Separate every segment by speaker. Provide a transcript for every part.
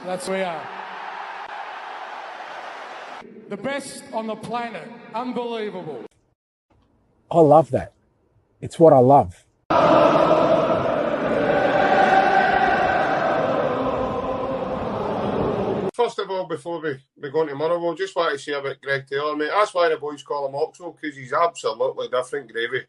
Speaker 1: That's where we are. The best on the planet. Unbelievable.
Speaker 2: I love that. It's what I love.
Speaker 3: First of all, before we go on tomorrow, we'll just want to say about Greg Taylor, mate. That's why the boys call him Oxwell, because he's absolutely different gravy.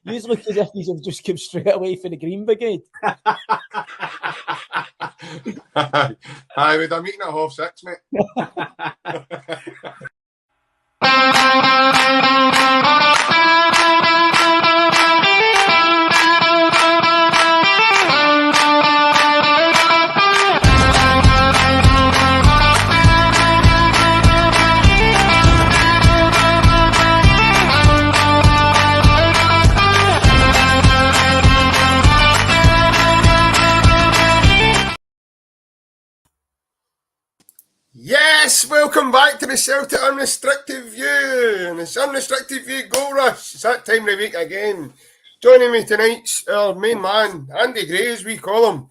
Speaker 4: You look as if you have just come straight away from the Green Brigade.
Speaker 3: Aye, we'd have meeting at 6:30, mate. Yes, welcome back to the Celtic Unrestricted View, and it's Unrestricted View Goal Rush. It's that time of the week again. Joining me tonight's our main man, Andy Gray, as we call him.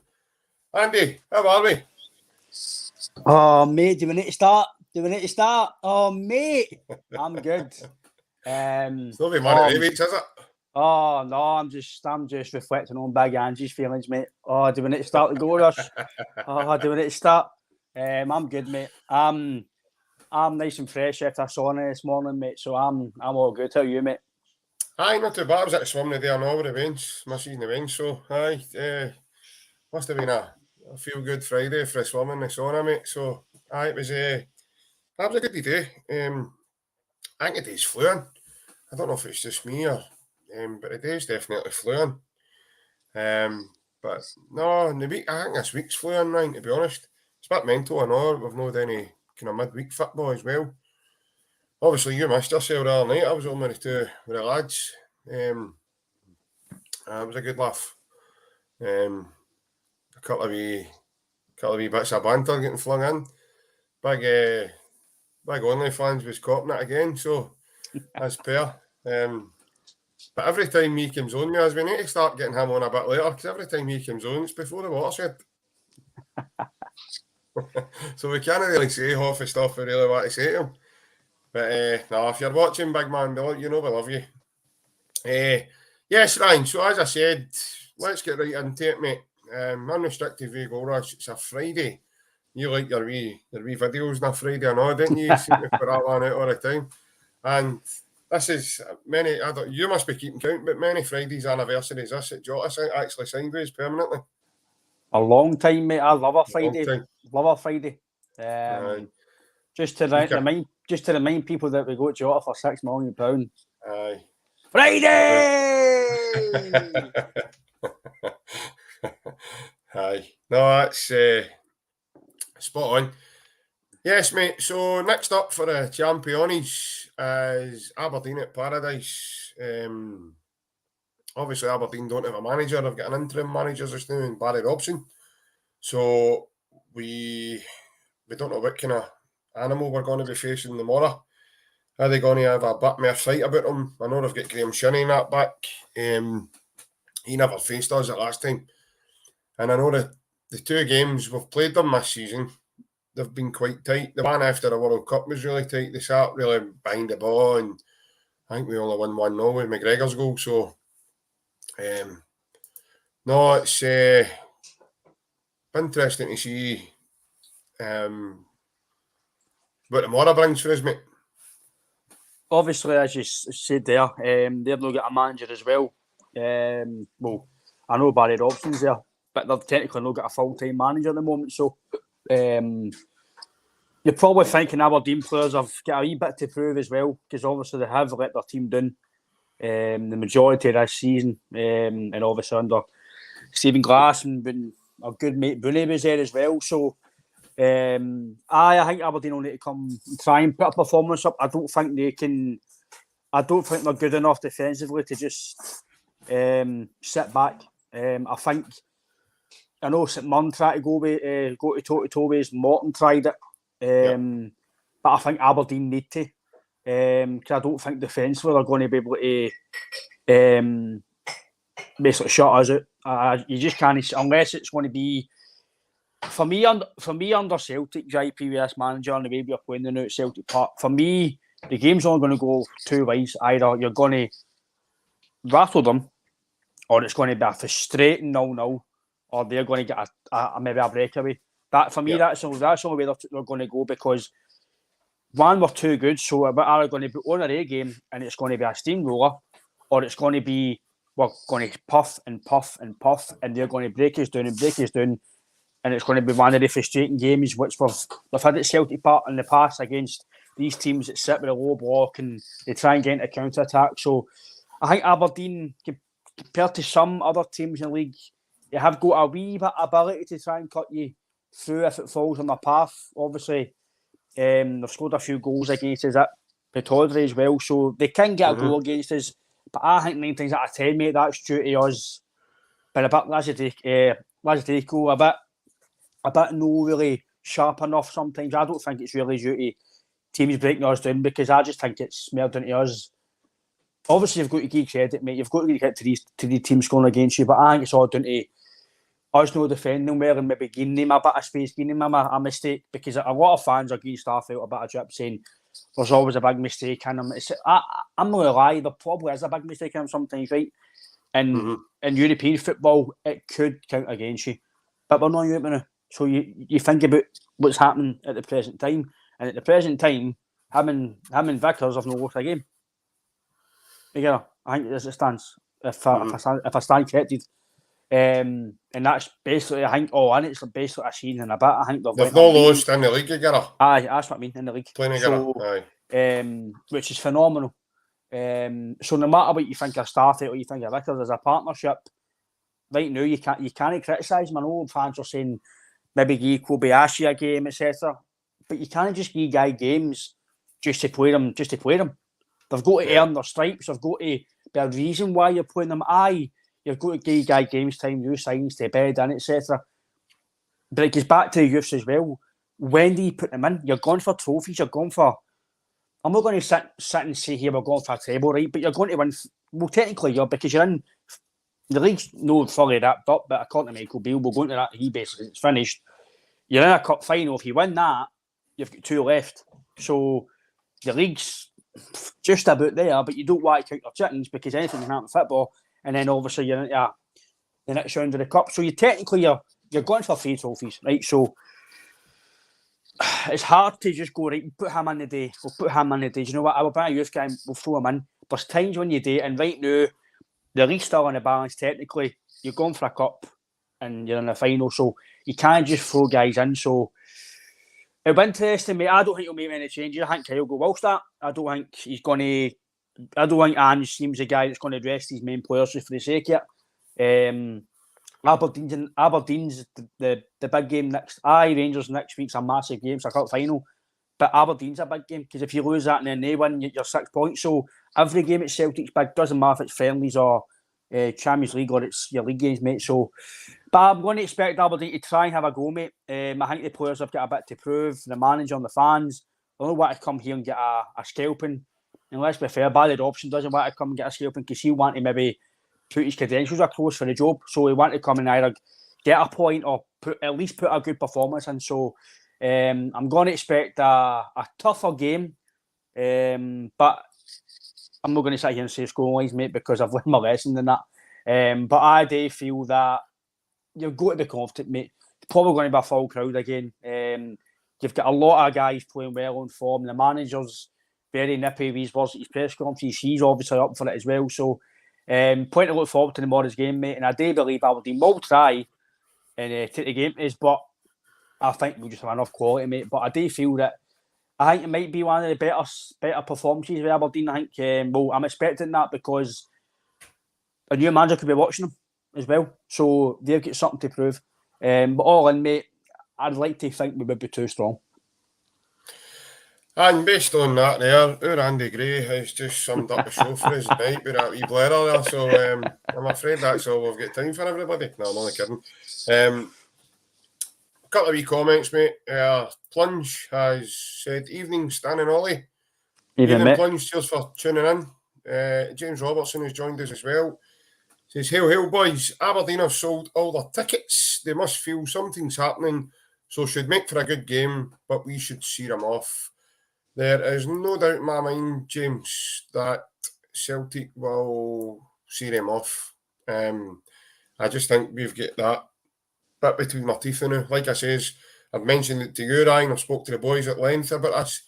Speaker 3: Andy, how are we?
Speaker 4: Oh, mate, do we need to start? Oh, mate, I'm good.
Speaker 3: It's not been one of the weeks, is it?
Speaker 4: Oh no, I'm just reflecting on Big Angie's feelings, mate. Oh, do we need to start the Goal Rush? Oh, do we need to start? I'm good, mate. I'm nice and fresh after sauna this morning, mate. So I'm all good. How are you, mate?
Speaker 3: Aye, not too bad. I was at the swim today and all with the bench, missing the bench. So aye, must have been a feel good Friday for the swim and the sauna, mate. So aye, it was that was a good day. I think the day's flew. I don't know if it's just me or but the day's definitely flew. But no, in the week I think this week's flew in, right, to be honest. It's a bit mental, I know. We've not had any kind of midweek football as well. Obviously, you missed yourself the other night. I was on with the lads. It was a good laugh. A couple of wee bits of banter getting flung in. Big OnlyFans was copping it again, so that's fair. But every time he comes on, as we need to start getting him on a bit later, because every time he comes on, it's before the watershed. So we can't really say half the stuff we really want to say to him. But no, if you're watching, big man, you know we love you. Yes, Ryan, so as I said, let's get right into it, mate. Unrestricted View Goal Rush, it's a Friday. You like your wee videos on a Friday and all, didn't you? You seem to put that one out all the time. And this is you must be keeping count, but many Fridays anniversaries this at Jota actually sideways permanently.
Speaker 4: A long time, mate. I love a Friday. Love a Friday. Just to remind people that we go to Jota for £6 million.
Speaker 3: Aye.
Speaker 4: Friday!
Speaker 3: Aye. No, that's spot on. Yes, mate. So next up for the Champions is Aberdeen at Paradise. Obviously, Aberdeen don't have a manager. They've got an interim manager just now in Barry Robson. So we don't know what kind of animal we're going to be facing tomorrow. Are they going to have a bit more fight about them? I know they've got Graham Shinney in that back. He never faced us the last time. And I know that the two games we've played them this season, they've been quite tight. The one after the World Cup was really tight. They sat really behind the ball, and I think we only won 1-0 with McGregor's goal. So, no, it's interesting to see what tomorrow brings for us, mate.
Speaker 4: Obviously, as you said there, they've not got a manager as well. Well, I know Barry Robson's there. but they've technically not got a full-time manager at the moment. So you're probably thinking Aberdeen players have got a wee bit to prove as well, because obviously they have let their team down the majority of this season, and obviously under Stephen Glass and our good mate Booney was there as well. So I think Aberdeen will need to come and try and put a performance up. I don't think they're good enough defensively to just sit back. I know St Mirren tried to go to toe-to-toe. Morton tried it. But I think Aberdeen need to, because I don't think defensively they're going to be able to basically shut us out. You just can't, unless it's going to be, for me under Celtic, JP with this manager and the way we're playing the new at Celtic Park, for me, the game's only going to go two ways. Either you're going to rattle them, or it's going to be a frustrating 0-0, or they're going to get maybe a breakaway. That for me, that's the only way they're going to go, because one, we're too good. So we're either going to be on a away game and it's going to be a steamroller, or it's going to be we're going to puff and puff and puff, and they're going to break us down, and it's going to be one of the frustrating games which we've had at Celtic Park in the past against these teams that sit with a low block and they try and get into counter attack. So I think Aberdeen, compared to some other teams in the league, they have got a wee bit of ability to try and cut you through if it falls on their path. Obviously, they've scored a few goals against us at Pittodrie as well, so they can get a goal against us. But I think 9 times out of 10, mate, that's due to us being a bit lackadaisical, a bit no really sharp enough sometimes. I don't think it's really due to teams breaking us down, because I just think it's more down to us. Obviously, you've got to give credit, mate. You've got to get to these teams scoring against you, but I think it's all down to us not defending them well and maybe giving them a bit of space, giving them a mistake, because a lot of fans are giving Starfelt a bit of drip saying there's always a big mistake in them. I'm not going to lie, there probably is a big mistake in them sometimes, right? And in European football, it could count against you. But we're not Europe now. So you think about what's happening at the present time. And at the present time, him and Vickers have not lost a game. Together, I think as it stands, if I stand corrected. And that's basically, I think, and it's basically a scene in a bit. I think
Speaker 3: they've not lost in the league together.
Speaker 4: Aye, that's what I mean, in the league.
Speaker 3: Playing together,
Speaker 4: aye. Which is phenomenal. So no matter what you think of Starfelt or you think of Vickers as a partnership, right now you can't criticise them. I know fans are saying maybe give Kobayashi a game, etc. But you can't just give guy games just to play them. They've got to earn their stripes. They've got to be a reason why you're playing them. Aye, you've got to give guy games time, new signs to bed in, etc. But it goes back to the youths as well. When do you put them in? You're going for trophies. You're going for... I'm not going to sit and say here we're going for a treble, right? But you're going to win... Well, technically, because you're in... The league's not fully wrapped up, but according to Michael Beale, we're going to that. He basically, it's finished. You're in a cup final. If you win that, you've got 2 left. So the league's just about there, but you don't want to count your chickens, because anything can happen in football. And then obviously you're into the next round of the cup. So you're going for 3 trophies, right? So it's hard to just go, right, we'll put him in the day. Do you know what? I will buy a youth guy, we'll throw him in. There's times when you do, and right now, the league's still on the balance technically. You're going for a cup and you're in the final, so you can't just throw guys in. So it'll be interesting, mate. I don't think he'll make any changes. I think Kyogo will start. I don't think Ange seems the guy that's going to dress these main players just for the sake of it. Aberdeen's the big game next. Rangers next week's a massive game. It's a cup final. But Aberdeen's a big game, because if you lose that and then they win, you're 6 points. So every game at Celtic's big. Doesn't matter if it's friendlies or Champions League or it's your league games, mate. So, but I'm going to expect Aberdeen to try and have a go, mate. I think the players have got a bit to prove. The manager and the fans. They don't want to come here and get a scalping. And let's be fair, Barry Dobson doesn't want to come and get a scalping, because he want to maybe put his credentials across for the job. So he want to come and either get a point or at least put a good performance in. So I'm going to expect a tougher game. But I'm not going to sit here and say scorelines, mate, because I've learned my lesson in that. But I do feel that you've got to be confident, mate. It's probably going to be a full crowd again. You've got a lot of guys playing well on form. The manager's very nippy with his words at his press conference. He's obviously up for it as well. So, point to look forward to tomorrow's game, mate. And I do believe Aberdeen will try and take the game to us. But I think we just have enough quality, mate. But I do feel that I think it might be one of the better performances with Aberdeen. I think, I'm expecting that because a new manager could be watching them as well. So they've got something to prove. But all in, mate, I'd like to think we would be too strong.
Speaker 3: And based on that there, our Andy Gray has just summed up the show for us tonight with that wee blur there. So I'm afraid that's all we've got time for, everybody. No, I'm only kidding. A couple of wee comments, mate. Plunge has said, "Evening, Stan and Ollie." Evening, Plunge. Cheers for tuning in. James Robertson has joined us as well. Says, "Hail, hail, boys. Aberdeen have sold all their tickets. They must feel something's happening, so should make for a good game, but we should see them off. There is no doubt in my mind, James, that Celtic will see them off. I just think we've got that bit between our teeth now. Like I says, I've mentioned it to you, Ryan. I've spoke to the boys at length about this.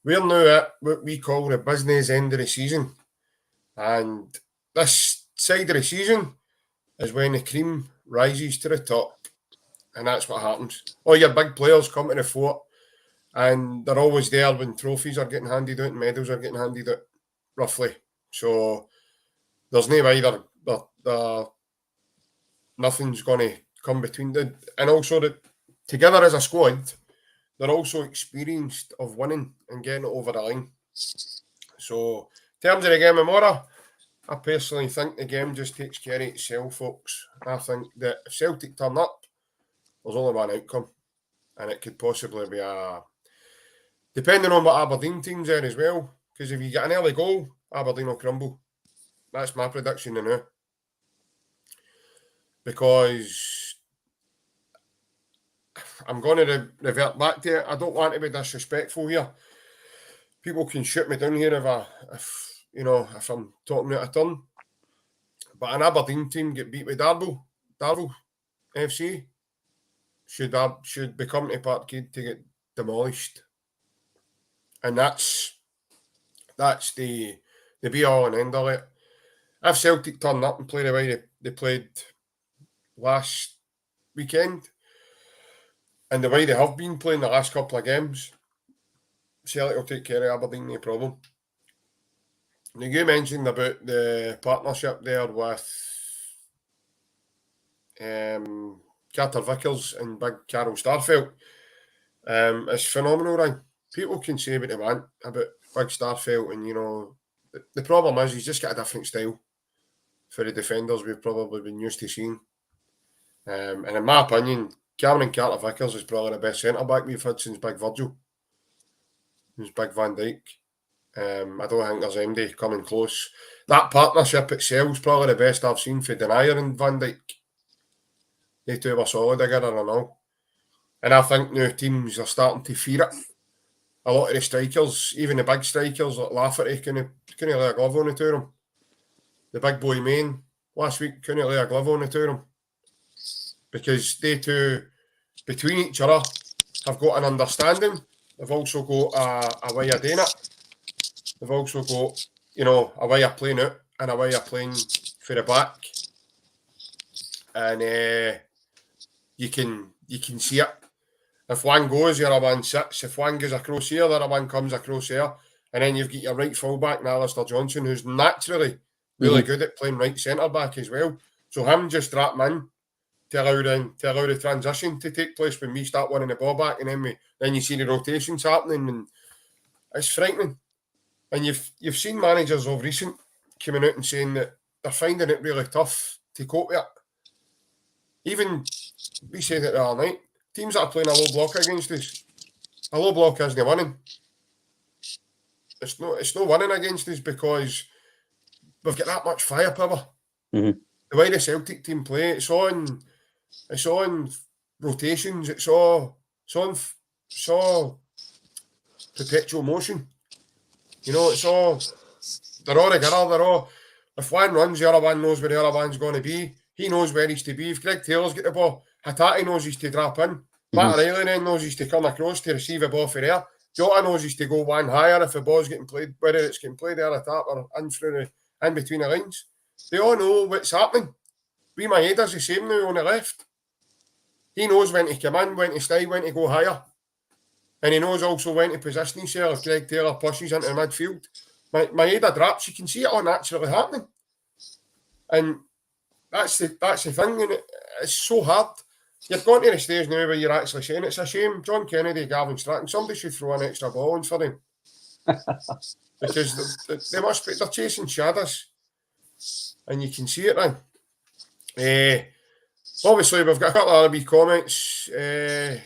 Speaker 3: We're now at what we call the business end of the season. And this side of the season is when the cream rises to the top. And that's what happens. All your big players come to the fore. And they're always there when trophies are getting handed out and medals are getting handed out, roughly. So there's no way nothing's going to come between them. And also, that together as a squad, they're also experienced of winning and getting it over the line. So in terms of the game tomorrow, I personally think the game just takes care of itself, folks. I think that if Celtic turn up, there's only one outcome. And it could possibly be depending on what Aberdeen teams are as well, because if you get an early goal, Aberdeen will crumble. That's my prediction now. Because I'm going to revert back to it. I don't want to be disrespectful here. People can shoot me down here if I'm talking out of turn. But an Aberdeen team get beat with Darvel FC should be coming to Parkhead to get demolished. And that's the be all and end all it. If Celtic turn up and play the way they played last weekend, and the way they have been playing the last couple of games, Celtic will take care of Aberdeen, no problem. Now, you mentioned about the partnership there with Carter Vickers and Big Carol Starfelt. It's phenomenal, right? People can say what they want about Big Starfelt, and the problem is he's just got a different style for the defenders we've probably been used to seeing. And in my opinion, Cameron Carter Vickers is probably the best centre back we've had since Big Virgil. Since Big Van Dijk. I don't think there's anybody coming close. That partnership itself is probably the best I've seen for Denier and Van Dijk. They two were solid together and all. And I think now teams are starting to fear it. A lot of the strikers, even the big strikers like Lafferty, couldn't lay a glove on the two of them. The big boy Main last week couldn't lay a glove on the two of them. Because they two, between each other, have got an understanding. They've also got a way of doing it. They've also got, a way of playing out and a way of playing for the back. And you can see it. If one goes, the other one sits. If one goes across here, the other one comes across here. And then you've got your right full-back, Alistair Johnson, who's naturally really good at playing right centre-back as well. So him just drop him in to allow the transition to take place when we start winning the ball back, and then you see the rotations happening, and it's frightening. And you've seen managers of recent coming out and saying that they're finding it really tough to cope with it. Even we said it the other night, teams that are playing a low block against us, a low block isn't winning. It's not winning against us because we've got that much firepower. Mm-hmm. The way the Celtic team play, it's on rotations, it's on perpetual motion. It's all, they're all together, if one runs, the other one knows where the other one's going to be. He knows where he's to be. If Greg Taylor's got the ball, Hatate knows he's to drop in. Matt Riley then knows he's to come across to receive a ball for there. Jota knows he's to go one higher if the ball's getting played, whether it's getting played there at tap or in between the lines. They all know what's happening. My head is the same now on the left. He knows when to come in, when to stay, when to go higher. And he knows also when to position himself if Greg Taylor pushes into the midfield. Maeda drops, you can see it all naturally happening. And that's the thing, and it's so hard. You've gone to the stage now where you're actually saying it's a shame. John Kennedy, Gavin Stratton, somebody should throw an extra ball in for them. Because they must be, they're chasing shadows. And you can see it then. Obviously, we've got a couple of other wee comments. I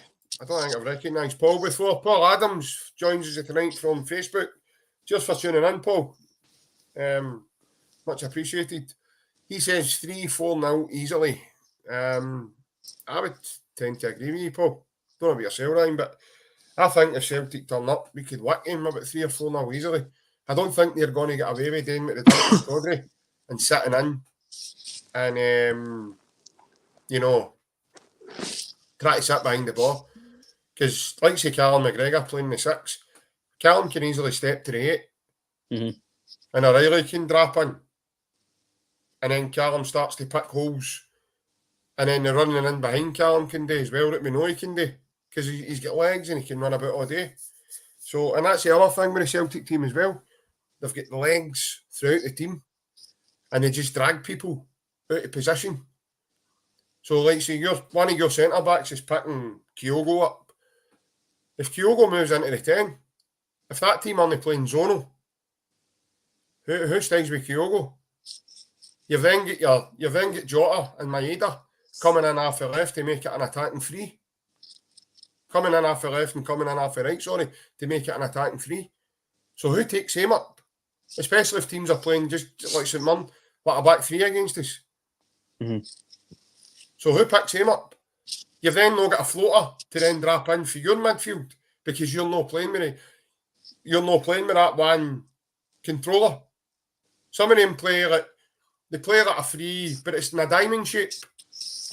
Speaker 3: don't think I've recognised Paul before. Paul Adams joins us tonight from Facebook. Just for tuning in, Paul. Much appreciated. He says 3-4-0 easily. I would tend to agree with you, Paul. Don't know about yourself, Ryan, but I think if Celtic turn up, we could whack him about 3 or 4-0 easily. I don't think they're going to get away with doing what they did with Codry and sitting in and, try to sit behind the ball. Because, like say, Callum McGregor playing the 6, Callum can easily step to the 8. Mm-hmm. And O'Reilly can drop in. And then Callum starts to pick holes. And then the running in behind Callum can do as well that we know he can do. Because he's got legs and he can run about all day. So, and that's the other thing with the Celtic team as well. They've got the legs throughout the team. And they just drag people out of position. So, like, say, one of your centre-backs is picking Kyogo up. If Kyogo moves into the 10, if that team only playing zonal, who stays with Kyogo? You've then got Jota and Maeda coming in off the left to make it an attacking 3. Coming in off the left and coming in off the right, to make it an attacking 3. So who takes him up? Especially if teams are playing just like St Mirren, like a back 3 against us. Mm-hmm. So who picks him up? You've then not got a floater to then drop in for your midfield because you're not playing with that one controller. Some of them play like a 3, but it's in a diamond shape.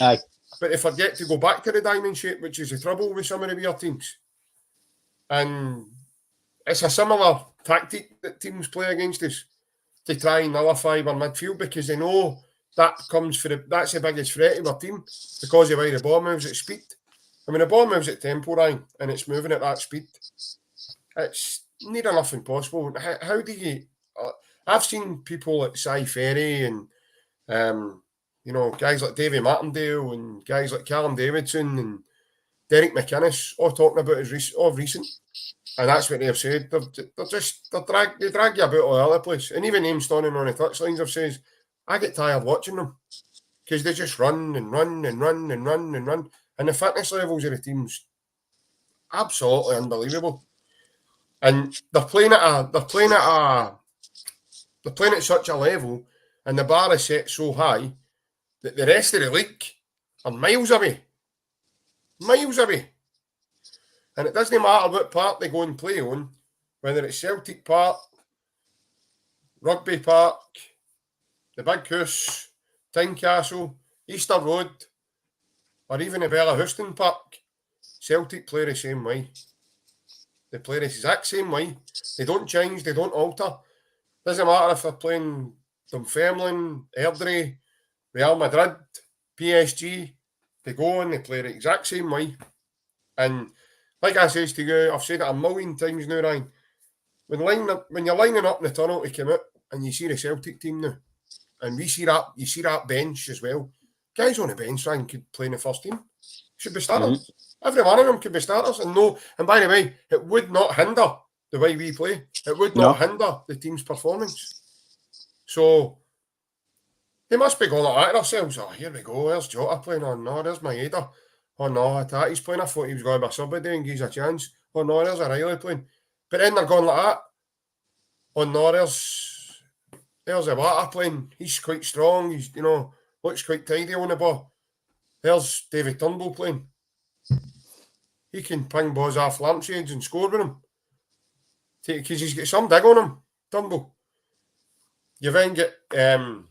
Speaker 4: Aye.
Speaker 3: But they forget to go back to the diamond shape, which is the trouble with some of the weird teams. And it's a similar tactic that teams play against us to try and nullify our midfield because they know that's the biggest threat to our team because of the way the ball moves at speed. I mean, the ball moves at tempo, Ryan, and it's moving at that speed. It's near enough impossible. How do you... I've seen people like Cy Ferry and, guys like Davy Martindale and guys like Callum Davidson and Derek McInnes all talking about his recent. And that's what they've said. They drag you about all over the place. And even them standing on the touchlines have said, I get tired watching them because they just run and run and run and run and run. And the fitness levels of the team's absolutely unbelievable. And they're playing at such a level, and the bar is set so high that the rest of the league are miles away. Miles away. And it doesn't matter what part they go and play on, whether it's Celtic Park, Rugby Park, the Big House, Tynecastle, Easter Road, or even the Bella Houston Park, Celtic play the same way. They play the exact same way. They don't change, they don't alter. Doesn't matter if they're playing Dunfermline, Airdrie, Real Madrid, PSG, they go and they play the exact same way. And like I says to you, I've said it a million times now, Ryan, when you're lining up in the tunnel to come out and you see the Celtic team now, and you see that bench as well. Guys on the bench, Ryan, could play in the first team. Should be starters. Mm-hmm. Every one of them could be starters. And by the way, it would not hinder the way we play. It would not hinder the team's performance. So they must be going like that to themselves. Oh, here we go. There's Jota playing. Oh no, there's Maeda. Oh no, Tati's playing. I thought he was going to be somebody and gives a chance. Oh no, there's O'Reilly playing. But then they're going like that. Oh no, there's Iwata playing. He's quite strong. He's, looks quite tidy on the ball. There's David Turnbull playing. He can ping balls off lampshades and score with him. Because he's got some dig on him, Turnbull. You then get, if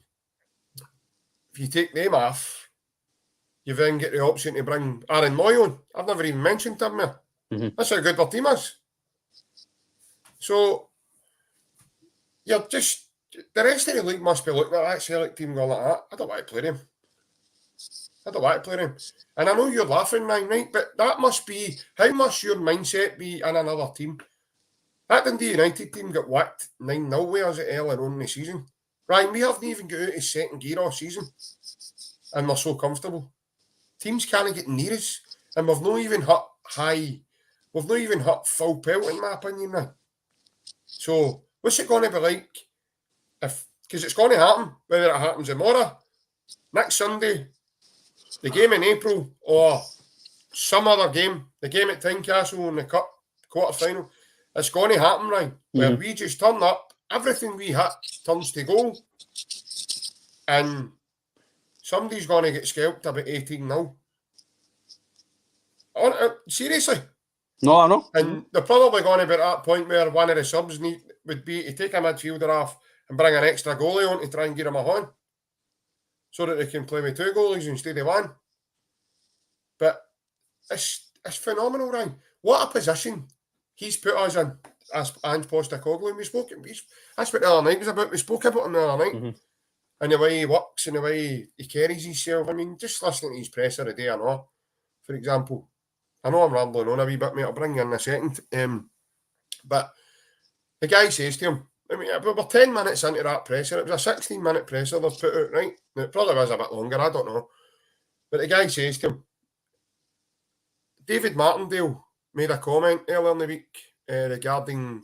Speaker 3: you take them off, you then get the option to bring Aaron Moy on. I've never even mentioned him there. Mm-hmm. That's how good our team is. So, you're just... The rest of the league must be looking at that Celtic team going like that. I don't want to play them. I don't want to play him. And I know you're laughing now, right? But that must be, how must your mindset be in another team? That Dundee United team got whacked 9-0 with us earlier on in the season. Ryan, we haven't even got out of second gear all season. And we're so comfortable. Teams can't get near us. And we've not even hit high. We've not even hit full pelt, in my opinion, now. So, what's it going to be like? Because it's going to happen, whether it happens tomorrow, next Sunday, the game in April, or some other game, the game at Tynecastle in the Cup quarter-final. It's going to happen, right? Where we just turn up, everything we hit turns to goal, and somebody's going to get scalped about 18-0. Seriously.
Speaker 4: No, I know.
Speaker 3: And they're probably going to be at that point where one of the subs would be to take a midfielder off and bring an extra goalie on to try and get him a horn, so that they can play with two goalies instead of one. But it's phenomenal, Ryan. What a position he's put us in as Ange Postecoglou. That's what the other night was about. We spoke about him the other night. And the way he works and the way he carries himself. I mean, just listening to his presser a day, I know. For example, I know I'm rambling on a wee bit, mate. I'll bring you in a second. But the guy says to him, I mean, we were 10 minutes into that presser. It was a 16-minute presser they've put out, right? Now, it probably was a bit longer, I don't know. But the guy says to him, David Martindale made a comment earlier in the week regarding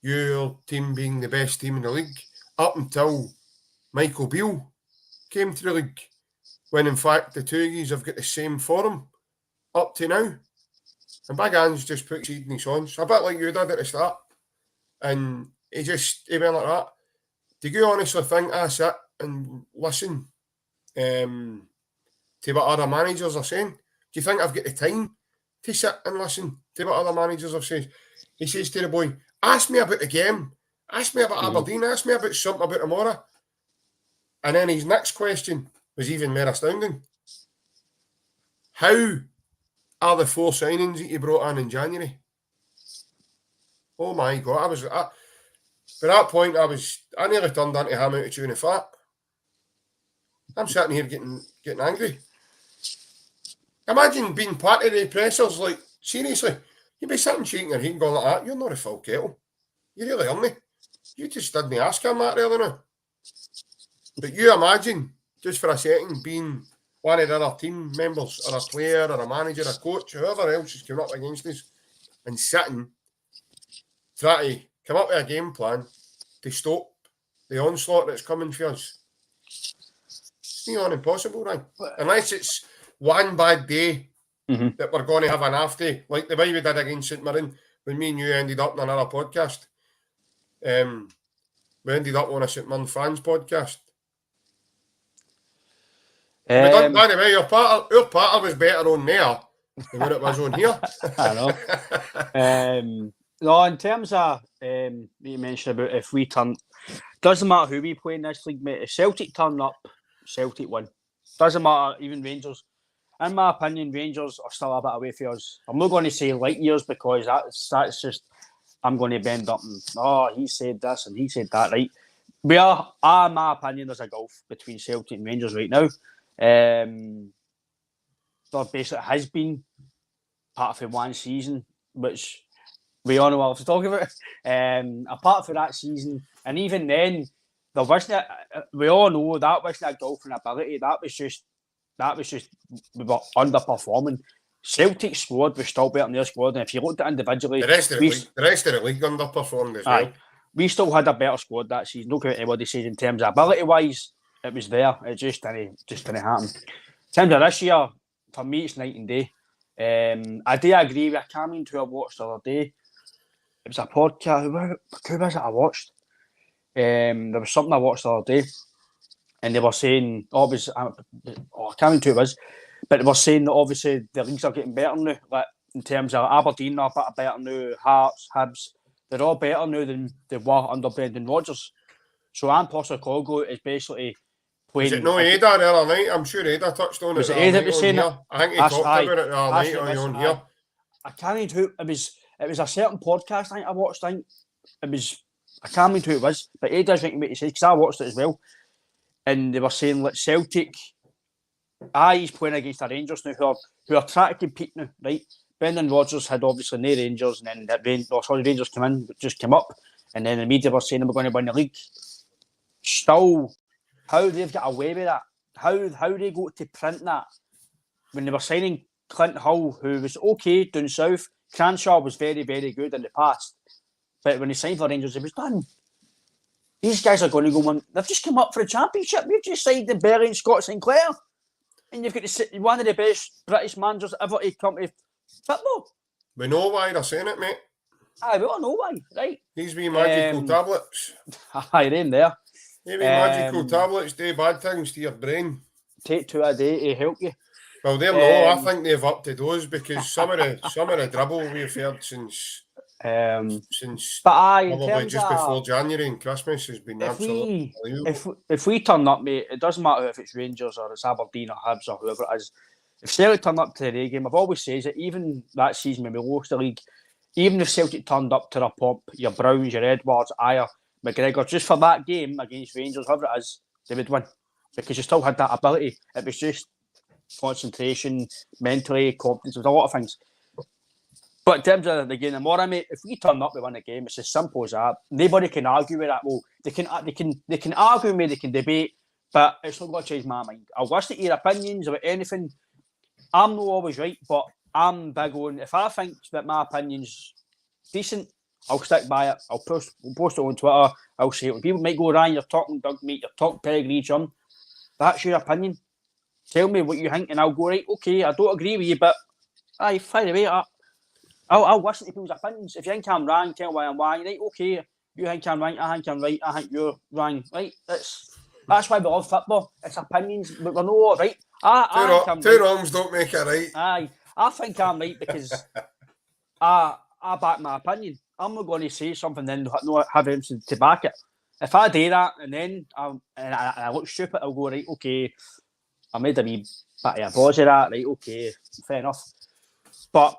Speaker 3: your team being the best team in the league up until Michael Beale came to the league, when in fact the two of you have got the same form up to now. And Big Ange just put seed in his hands, a bit like you did at the start. And he went like that. Do you honestly think I sit and listen to what other managers are saying? Do you think I've got the time to sit and listen to what other managers have said? He says to the boy, ask me about the game, ask me about Aberdeen, ask me about something about tomorrow. And then his next question was even more astounding. How are the 4 signings that you brought in January? Oh my God, at that point, I nearly turned into him out of tune of fat. I'm sitting here getting angry. Imagine being part of the pressers, like, seriously, you'd be sitting shaking your head and going like that, you're not a full kettle. You really aren't. You just didn't ask him that earlier now. But you imagine, just for a second, being one of the other team members, or a player, or a manager, a coach, whoever else is coming up against us, and sitting, trying to come up with a game plan to stop the onslaught that's coming for us. It's not impossible, right? Unless it's one bad day that we're going to have an half day, like the way we did against St Mirren, when me and you ended up in another podcast. We ended up on a St Mirren fans podcast. By the way, our part was better on there than when it was on here.
Speaker 4: I know. No, in terms of you mentioned about if we turn, doesn't matter who we play in this league, mate. If Celtic turn up, Celtic win. Doesn't matter, even Rangers. In my opinion, Rangers are still a bit away from us. I'm not going to say light years, because that's just, I'm going to bend up and, he said this and he said that, right? We are, in my opinion, there's a gulf between Celtic and Rangers right now. There basically has been part of one season, which we all know what I was talking about. Apart from that season, and even then, there wasn't. We all know that wasn't a golfing ability. That was just we were underperforming. Celtic's squad was still better than their squad, and if you looked at individually,
Speaker 3: the rest of the league underperformed as well.
Speaker 4: We still had a better squad that season. No care what anybody says in terms of ability wise. It was there. It just didn't happen. In terms of this year, for me, it's night and day. I do agree with Cameron, who I watched the other day. It was a podcast. Who was it I watched? There was something I watched the other day, and they were saying, I can't remember who it was, but they were saying that obviously the leagues are getting better now. Like in terms of Aberdeen are a bit better now, Hearts, Hibs, they're all better now than they were under Brendan Rodgers. So Ange Postecoglou is basically playing.
Speaker 3: Was it no Ada the other night? I'm sure Ada touched on it.
Speaker 4: Was it Ada was saying
Speaker 3: it? I think he talked about it the other night on here.
Speaker 4: I can't remember who it was. It was a certain podcast I think I watched. I can't remember who it was, but Ada's thinking what he said, because I watched it as well. And they were saying, like, Celtic he's playing against the Rangers now who are trying to compete now, right? Brendan Rodgers had obviously no Rangers, and then Rangers just came up, and then the media were saying they were going to win the league. Still, how they've got away with that? How they got to print that when they were signing Clint Hull, who was okay down south. Cranshaw was very, very good in the past, but when he signed for Rangers, it was done. These guys are going to go on. They've just come up for a championship. We've just signed the Berry and Scott Sinclair, and you've got one of the best British managers ever to come to football.
Speaker 3: We know why they're saying it, mate.
Speaker 4: Aye, we all know why, right?
Speaker 3: These wee magical tablets.
Speaker 4: Aye, them there.
Speaker 3: Maybe magical tablets do bad things to your brain.
Speaker 4: Take 2 a day to help you.
Speaker 3: Well, them no, I think they've upped to those because some of the dribble we've heard since
Speaker 4: but aye,
Speaker 3: probably just before January and Christmas has been absolutely unbelievable.
Speaker 4: If we turn up, mate, it doesn't matter if it's Rangers or it's Aberdeen or Hibs or whoever it is. If Celtic turn up to the day game, I've always said it, even that season when we lost the league, even if Celtic turned up to their pomp, your Browns, your Edwards, Ayer, McGregor, just for that game against Rangers, whoever it is, they would win. Because you still had that ability. It was just concentration, mentally, confidence, there was a lot of things. But in terms of the game tomorrow, mate, if we turn up, we win the game. It's as simple as that. Nobody can argue with that. Well, they can argue with me, they can debate, but it's not going to change my mind. I'll listen to your opinions about anything. I'm not always right, but I'm big on, if I think that my opinion's decent, I'll stick by it. I'll post it on Twitter. I'll say it. When people might go, Ryan, you're talking Doug, mate, you're talking Pedigree, John. That's your opinion. Tell me what you think, and I'll go, right, okay, I don't agree with you, but aye, fire away. I'll listen to people's opinions. If you think I'm wrong, tell me why I'm wrong. Right, okay, you think I'm right, I think I'm right, I think you're wrong. Right, that's why we love football. It's opinions, but we're not all right.
Speaker 3: Two wrongs don't make it right.
Speaker 4: Aye, I think I'm right because I back my opinion. I'm not going to say something then not have anything to back it. If I do that and then I look stupid, I'll go, right, okay, I made a wee bit of a buzz of that, right, okay, fair enough. But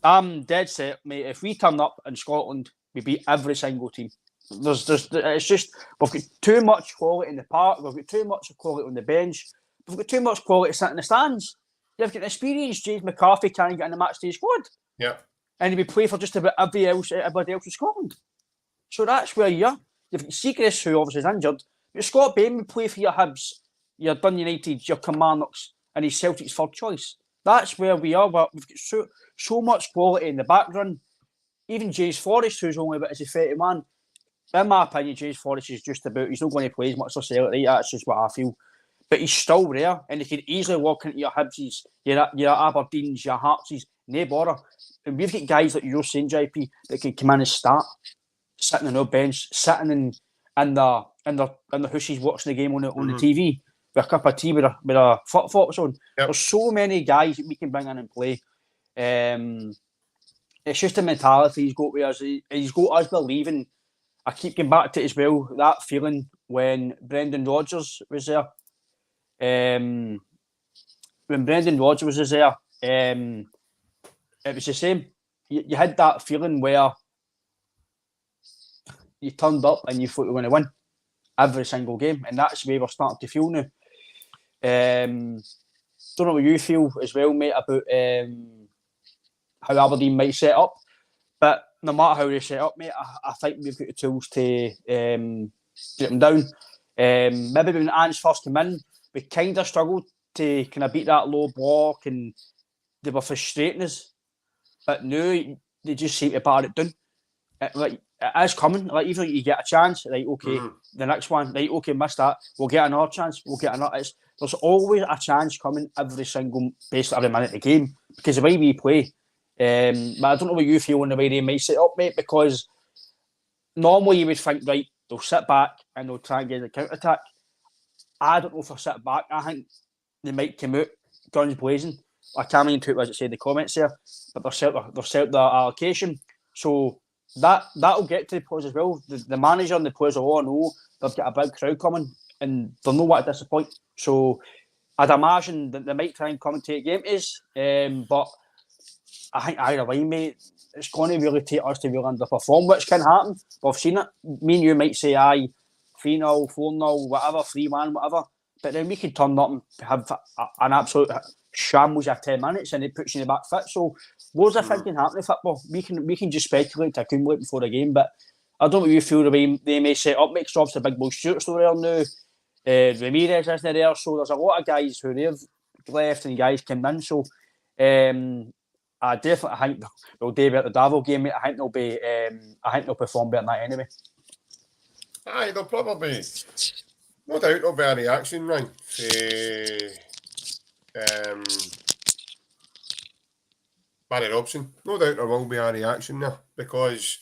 Speaker 4: I'm dead set, mate. If we turn up in Scotland, we beat every single team. It's just, we've got too much quality in the park, we've got too much quality on the bench, we've got too much quality sitting in the stands. You've got an experienced James McCarthy can't get in the match day squad.
Speaker 3: Yeah.
Speaker 4: And he'll be playing for just about everybody else in Scotland. So that's where you're. You've got Seacrest, who obviously is injured. But Scott Bain will play for your Hibs, your Dun United, your Kilmarnocks, and his Celtic's third choice. That's where we are. We've got so much quality in the background. Even James Forrest, who's only about as a 30 man. In my opinion, James Forrest is just about, he's not going to play as much for Celtic, right? That's just what I feel. But he's still there, and he can easily walk into your Hibsies, your Aberdeens, your Heartsies, no bother. And we've got guys like you're saying, JP, that can come in and start, sitting on our bench, sitting in the hoosies watching the game on the TV with a cup of tea with a flip-flops on. Yep. There's so many guys that we can bring in and play. It's just the mentality he's got with us. He's got us believing. I keep going back to it as well, that feeling when Brendan Rodgers was there. When Brendan Rodgers was there, it was the same. You had that feeling where you turned up and you thought you were going to win every single game, and that's the way we're starting to feel now. Don't know what you feel as well, mate, about how Aberdeen might set up, but no matter how they set up, mate, I think we've got the tools to get them down. Maybe when Ants first came in, we kind of struggled to kind of beat that low block, and they were frustrating us. But now they just seem to bar it down. It is coming. Like, even if you get a chance, right, okay, the next one, right, okay, missed that. We'll get another chance. There's always a chance coming basically every minute of the game, because the way we play. But I don't know what you feel on the way they might set up, mate, because normally you would think, right, they'll sit back and they'll try and get a counter-attack. I don't know if they'll sit back. I think they might come out guns blazing. I can't even tweet what it said in the comments there, but they've set the allocation. So that'll get to the players as well. The manager and the players will all know they've got a big crowd coming and they'll know what to disappoint. So I'd imagine that they might try and commentate games, but I think either way, mate, it's going to really take us to really underperform, which can happen. We've seen it. Me and you might say, aye, 3-0, 4-0, whatever, 3-1, whatever. but then we can turn up and have an absolute shambles of 10 minutes and it puts you in the back foot. So loads of things can happen in football. We can just speculate to accumulate before the game, but I don't know what you feel the way they may set up. Makes obviously the big boy Stewart still there now. Ramirez isn't there, so there's a lot of guys who they've left and guys came in. So I definitely think they'll do better at the Davos game, mate. I think they'll perform better than that anyway.
Speaker 3: Aye, they'll probably, no doubt, there'll be a reaction, right? Barry Robson. No doubt there will be a reaction there because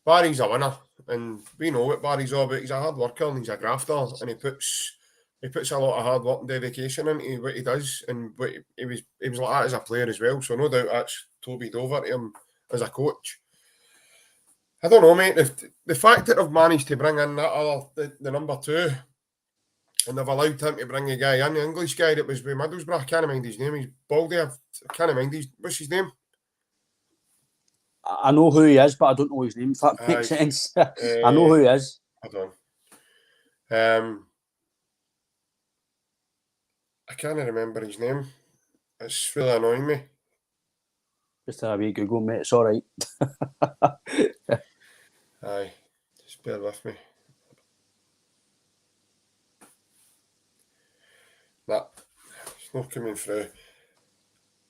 Speaker 3: Barry's a winner, and we know what Barry's all about. He's a hard worker and he's a grafter, and he puts a lot of hard work and dedication into what he does, and he was like that as a player as well. So no doubt that's tobied over to him as a coach. I don't know, mate. The fact that they've managed to bring in that the number 2, and they've allowed him to bring a guy in, the English guy that was with Middlesbrough, I can't mind his name. He's Baldy. I can't mind what's his name.
Speaker 4: I know who he is, but I don't know his name. If that makes sense. I know who he is.
Speaker 3: I don't. I can't remember his name. It's really annoying me.
Speaker 4: Just have a wee Google, mate. It's all right.
Speaker 3: Aye, just bear with me. Nah, it's not coming through.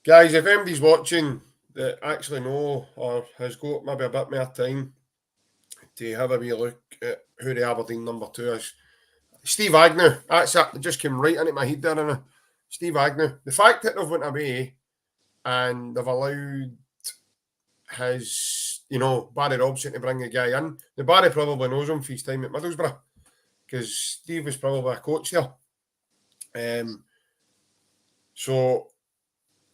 Speaker 3: Guys, if anybody's watching that actually know or has got maybe a bit more time to have a wee look at who the Aberdeen number 2 is, Steve Agnew. That's it. It just came right into my head there. And Steve Agnew. The fact that they've went away and they've allowed his, Barry Robson to bring a guy in. The Barry probably knows him for his time at Middlesbrough because Steve was probably a coach there. So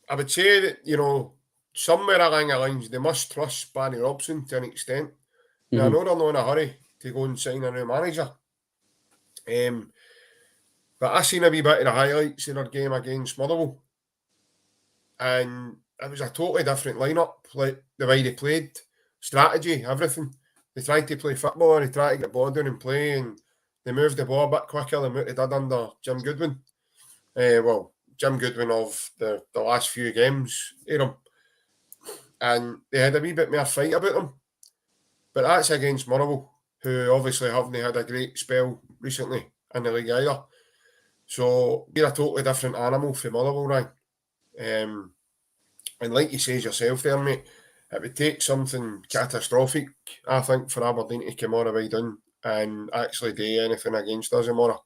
Speaker 3: I would say that, somewhere along the lines, they must trust Barry Robson to an extent. Mm-hmm. Now, I know they're not in a hurry to go and sign a new manager. But I seen a wee bit of the highlights in their game against Motherwell. And it was a totally different lineup, like the way they played, strategy, everything. They tried to play football, they tried to get the ball down and play, and they moved the ball a bit quicker than what they did under Jim Goodwin. Jim Goodwin of the last few games, and they had a wee bit more fight about them. But that's against Motherwell, who obviously haven't had a great spell recently in the league either. So you're a totally different animal from Motherwell, right? And like you say yourself there, mate, it would take something catastrophic, I think, for Aberdeen to come all the way down and actually do anything against us tomorrow.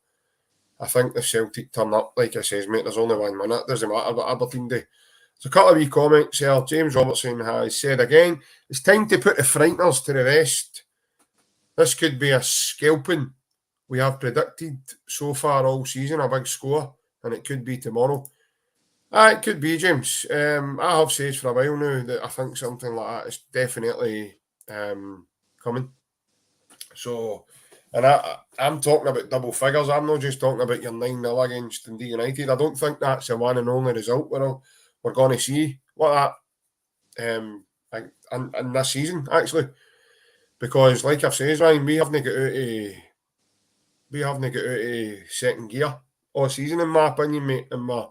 Speaker 3: I think if Celtic turn up, like I says, mate, there's only 1 minute. Doesn't matter what Aberdeen do. So a couple of wee comments here. James Robertson has said again, it's time to put the frighteners to the rest. This could be a scalping. We have predicted so far all season a big score, and it could be tomorrow. It could be, James. I have said for a while now that I think something like that is definitely coming. So, and I'm talking about double figures. I'm not just talking about your 9-0 against Dundee United. I don't think that's the one and only result we're going to see like that in this season, actually. Because, like I've said, Ryan, we haven't got out of second gear all season, in my opinion, mate, and we're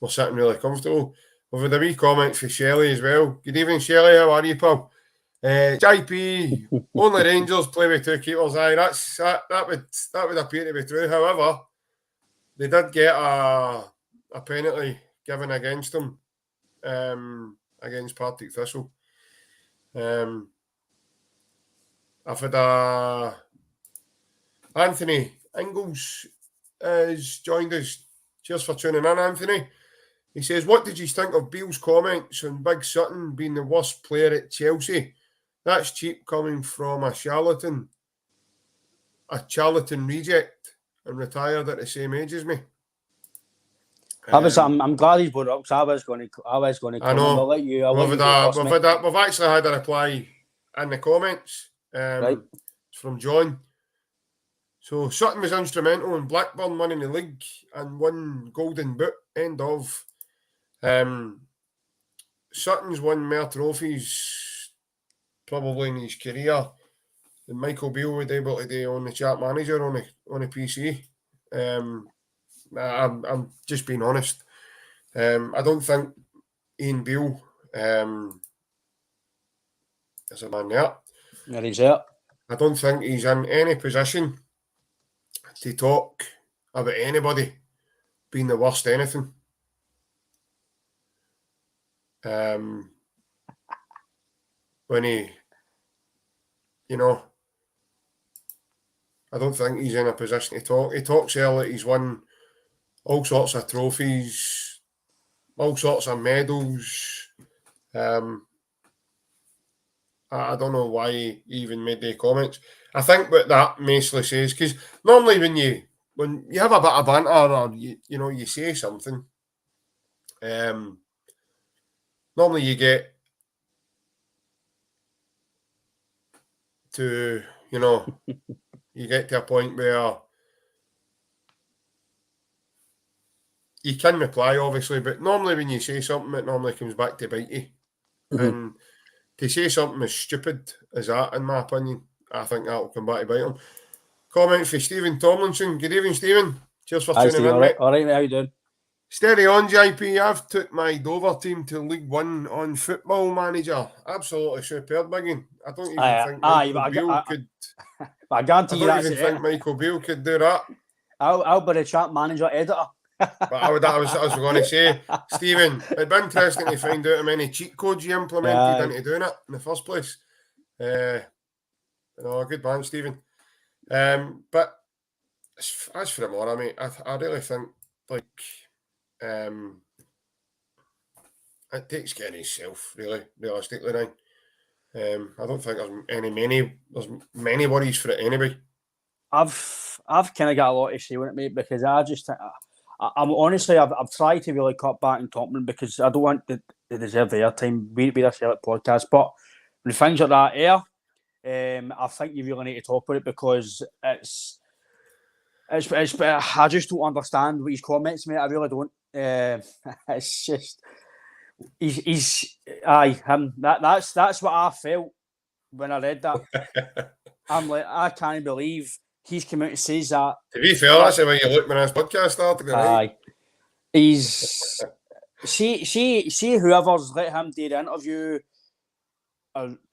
Speaker 3: sitting really comfortable. We've had a wee comment for Shelley as well. Good evening, Shelley. How are you, pal? JP, only Rangers play with 2 keepers. Aye, that would appear to be true. However, they did get a penalty given against them against Partick Thistle. I've had Anthony Ingalls has joined us. Cheers for tuning in, Anthony. He says, what did you think of Beale's comments on Big Sutton being the worst player at Chelsea? That's cheap coming from a charlatan reject and retired at the same age as me.
Speaker 4: I'm glad he's brought it up because I was going to
Speaker 3: I know.
Speaker 4: I'll let you
Speaker 3: We've actually had a reply in the comments.
Speaker 4: Right.
Speaker 3: It's from John. So Sutton was instrumental in Blackburn winning the league and won Golden Boot. End of. Sutton's won more trophies probably in his career than Michael Beale would be able to do on the chat manager on a PC. I'm just being honest. I don't think Ian Beale is a man there.
Speaker 4: Yeah, he's there.
Speaker 3: I don't think he's in any position to talk about anybody being the worst anything. When he, I don't think he's in a position to talk. He talks early, he's won all sorts of trophies, all sorts of medals. I don't know why he even made the comments. I think what that mostly says, because normally when you have a bit of banter or you say something, normally you get to you get to a point where you can reply, obviously, but normally when you say something, it normally comes back to bite you. Mm-hmm. And to say something as stupid as that, in my opinion, I think that will come back to bite him. Comment for Stephen Tomlinson. Good evening, Stephen. Cheers for tuning in, mate.
Speaker 4: All right, mate. How you doing?
Speaker 3: Steady on, JP. I've took my Dover team to League One on Football Manager. Absolutely superb, Biggin. I don't even think Michael Beale could.
Speaker 4: I guarantee you
Speaker 3: I don't even think Michael Beale could do that.
Speaker 4: I'll be the chat manager editor.
Speaker 3: But I was going to say, Stephen, it'd be interesting to find out how many cheat codes you implemented into doing it in the first place. Good man, Stephen. But as for tomorrow, mate, I really think it takes care of himself, really, realistically now. I don't think there's many worries for it anyway.
Speaker 4: I've kind of got a lot to say on it, mate, because I'm honestly, I've tried to really cut back in Tottenham because I don't want to deserve the airtime. We're a Celtic podcast, but when things like that air, I think you really need to talk about it because it's I just don't understand what his comments, mate. I really don't. It's just he's him. That's what I felt when I read that. I'm like, I can't believe he's come out and says that.
Speaker 3: To be fair, that's the way you look when this podcast started. Right?
Speaker 4: He's see whoever's let him do the interview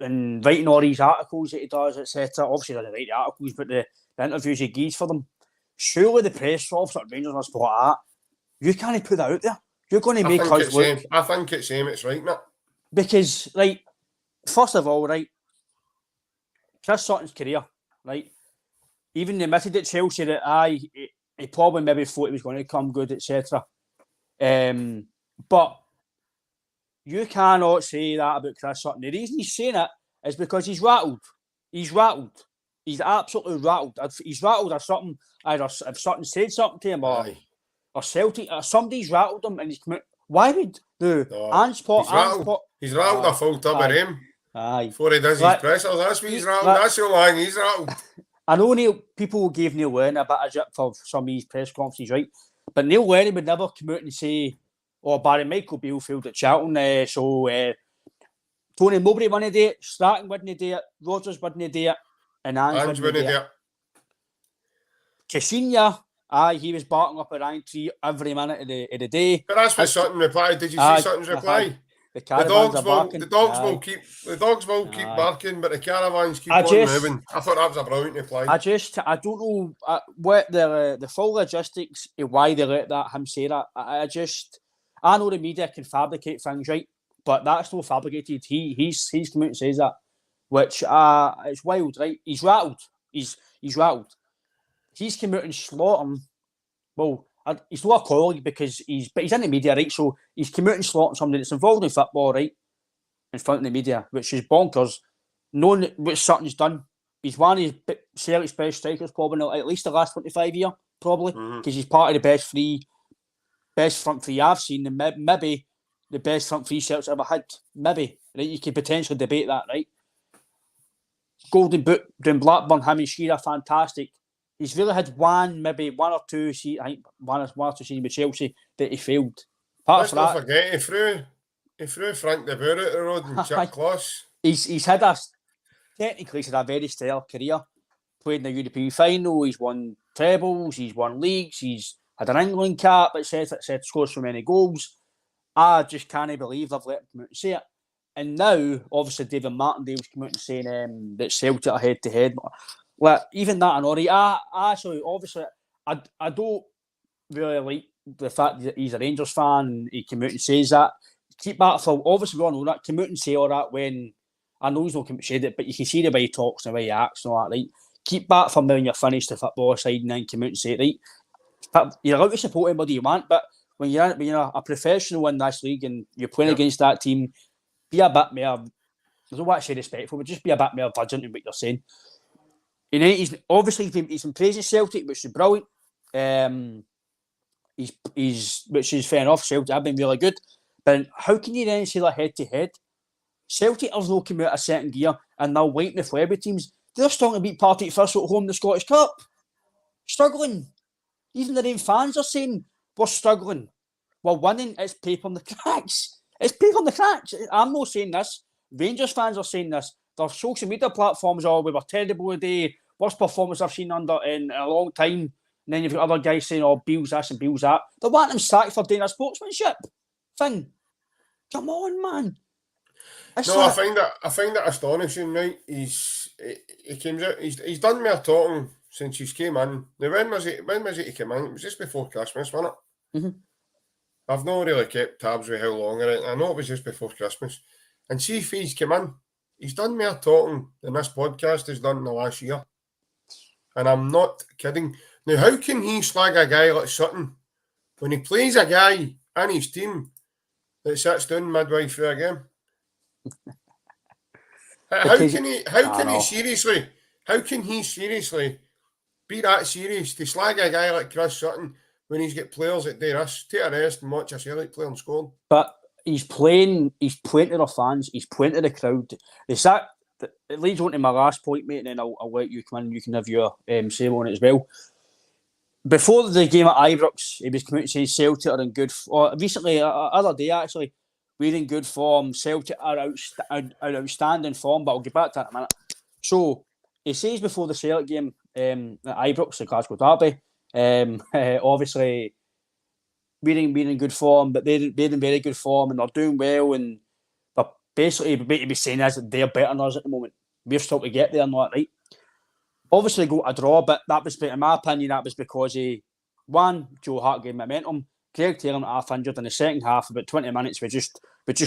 Speaker 4: and writing all these articles that he does, etc. Obviously, he doesn't write the articles, but the interviews he gives for them. Surely the press officer at Rangers must be like that. You can't put that out there. You're going to make us look.
Speaker 3: I think it's him. It's right, Nick.
Speaker 4: Because, first of all, Chris Sutton's career, even admitted at Chelsea that he probably maybe thought he was going to come good, etc. But you cannot say that about Chris Sutton. The reason he's saying it is because he's rattled. He's rattled. He's absolutely rattled. He's rattled or something. Either if Sutton said something to him or Celtic, or somebody's rattled him and he's come out. Why would
Speaker 3: He's rattled a full tub of him. Before he does his pressers. That's what he's rattled. That's how long he's rattled.
Speaker 4: I know people gave Neil Lennon a bit of jip for some of his press conferences, right? But Neil Lennon would never come out and say, Barry Michael Beale failed at Charlton, Tony Mowbray wouldn't do it, Stratton wouldn't do it, Rodgers wouldn't do it, and Ange wouldn't do it. Cassini, he was barking up a rank tree every minute of the day.
Speaker 3: But that's what Sutton replied. Did you see Sutton's reply? The dogs will keep barking, but the caravans keep on moving. I thought that was a brilliant reply.
Speaker 4: I don't know what the full logistics of why they let him say that. I know the media can fabricate things, right? But that's not fabricated. He's come out and says that, which it's wild, right? He's rattled. He's rattled. He's come out and slaughtered. Well, he's not a colleague because he's in the media, right? So he's come out and slaughtered somebody that's involved in football, right? In front of the media, which is bonkers. Knowing what Sutton's done, he's one of Celtic's best strikers, probably at least the last 25 years, probably, because he's part of the best front three I've seen, and maybe the best front three Celtics ever had. Maybe, right? You could potentially debate that, right? Golden Boot doing Blackburn, him and Shearer, fantastic. He's really had one or two seasons with Chelsea that he failed.
Speaker 3: Let's not forget, he threw Frank de Boer out the road and Chuck Kloss.
Speaker 4: He's had technically a very stellar career. Played in the European final, he's won trebles, he's won leagues, he's had an England cap, etc., etc., scored so many goals. I just can't believe they've let him come out and say it. And now, obviously, David Martindale's come out and saying that Celtic are head-to-head. Like, even that, I actually, obviously, I don't really like the fact that he's a Rangers fan and he came out and says that. Keep that for, obviously, we all know that. Come out and say all that when, I know he's not come out and said it, but you can see the way he talks and the way he acts and all that, right? Keep that for when you're finished the football side and then come out and say it, right? You're allowed to support anybody you want, but when you're a professional in this league and you're playing against that team, be a bit more, I don't want to say respectful, but just be a bit more vigilant in what you're saying. You know, he's been praising Celtic, which is brilliant. Which is fair enough. Celtic have been really good, but how can you then say that head-to-head? Celtic are not coming out a certain gear and they're waiting the Flebby teams. They're struggling to beat Partick Thistle at home in the Scottish Cup. Struggling. Even their own fans are saying, we're struggling. We're winning. It's paper on the cracks. It's paper on the cracks. I'm not saying this. Rangers fans are saying this. Their social media platforms are, we were terrible today. Worst performance I've seen in a long time. And then you've got other guys saying, oh, Beale's this and Beale's that. They want him sacked for doing a sportsmanship thing. Come on, man. I
Speaker 3: find that astonishing, right? He came out, he's done more talking since he's came in. Now, when was it he came in? It was just before Christmas, wasn't it?
Speaker 4: Mm-hmm.
Speaker 3: I've not really kept tabs with how long or anything. I know it was just before Christmas. And see if he's come in, he's done more talking than this podcast has done in the last year. And I'm not kidding. Now, how can he slag a guy like Sutton when he plays a guy in his team that sits down midway through a game? How can he seriously be that serious to slag a guy like Chris Sutton when he's got players that do this? Take a rest and watch a Celtic player and score.
Speaker 4: But he's playing to the fans, he's playing to the crowd. It leads on to my last point, mate, and then I'll let you come in and you can have your say on it as well. Before the game at Ibrox, he was coming out and saying Celtic are in good form. Recently, other day actually, we're in good form. Celtic are outstanding form, but I'll get back to that in a minute. So, he says before the Celtic game at Ibrox, the Glasgow Derby, obviously, we're in good form, but they're in very good form and they're doing well, and they're basically, what he'd be saying is that they're better than us at the moment. We're still to get there and all that, right? Obviously, got a draw, but that was, in my opinion, that was because Joe Hart gave momentum. Craig Taylor half injured in the second half, about 20 minutes, we just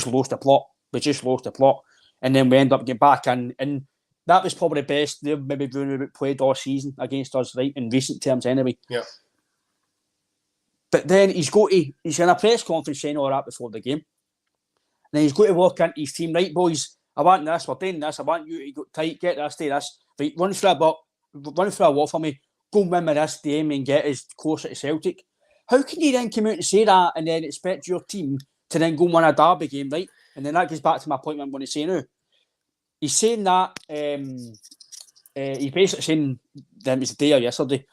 Speaker 4: lost the plot. And then we end up getting back in. And that was probably the best they've maybe played all season against us, right? In recent terms, anyway.
Speaker 3: Yeah.
Speaker 4: But then he's in a press conference saying all that before the game. And then he's got to walk into his team, right, boys? I want this, we're doing this, I want you to go tight, get this, do this. Right, run through a wall for me, go and win me this game and get us closer to Celtic. How can you then come out and say that and then expect your team to then go and win a derby game, right? And then that gets back to my point I'm going to say now. He's saying that, he's basically saying, that it was today or yesterday,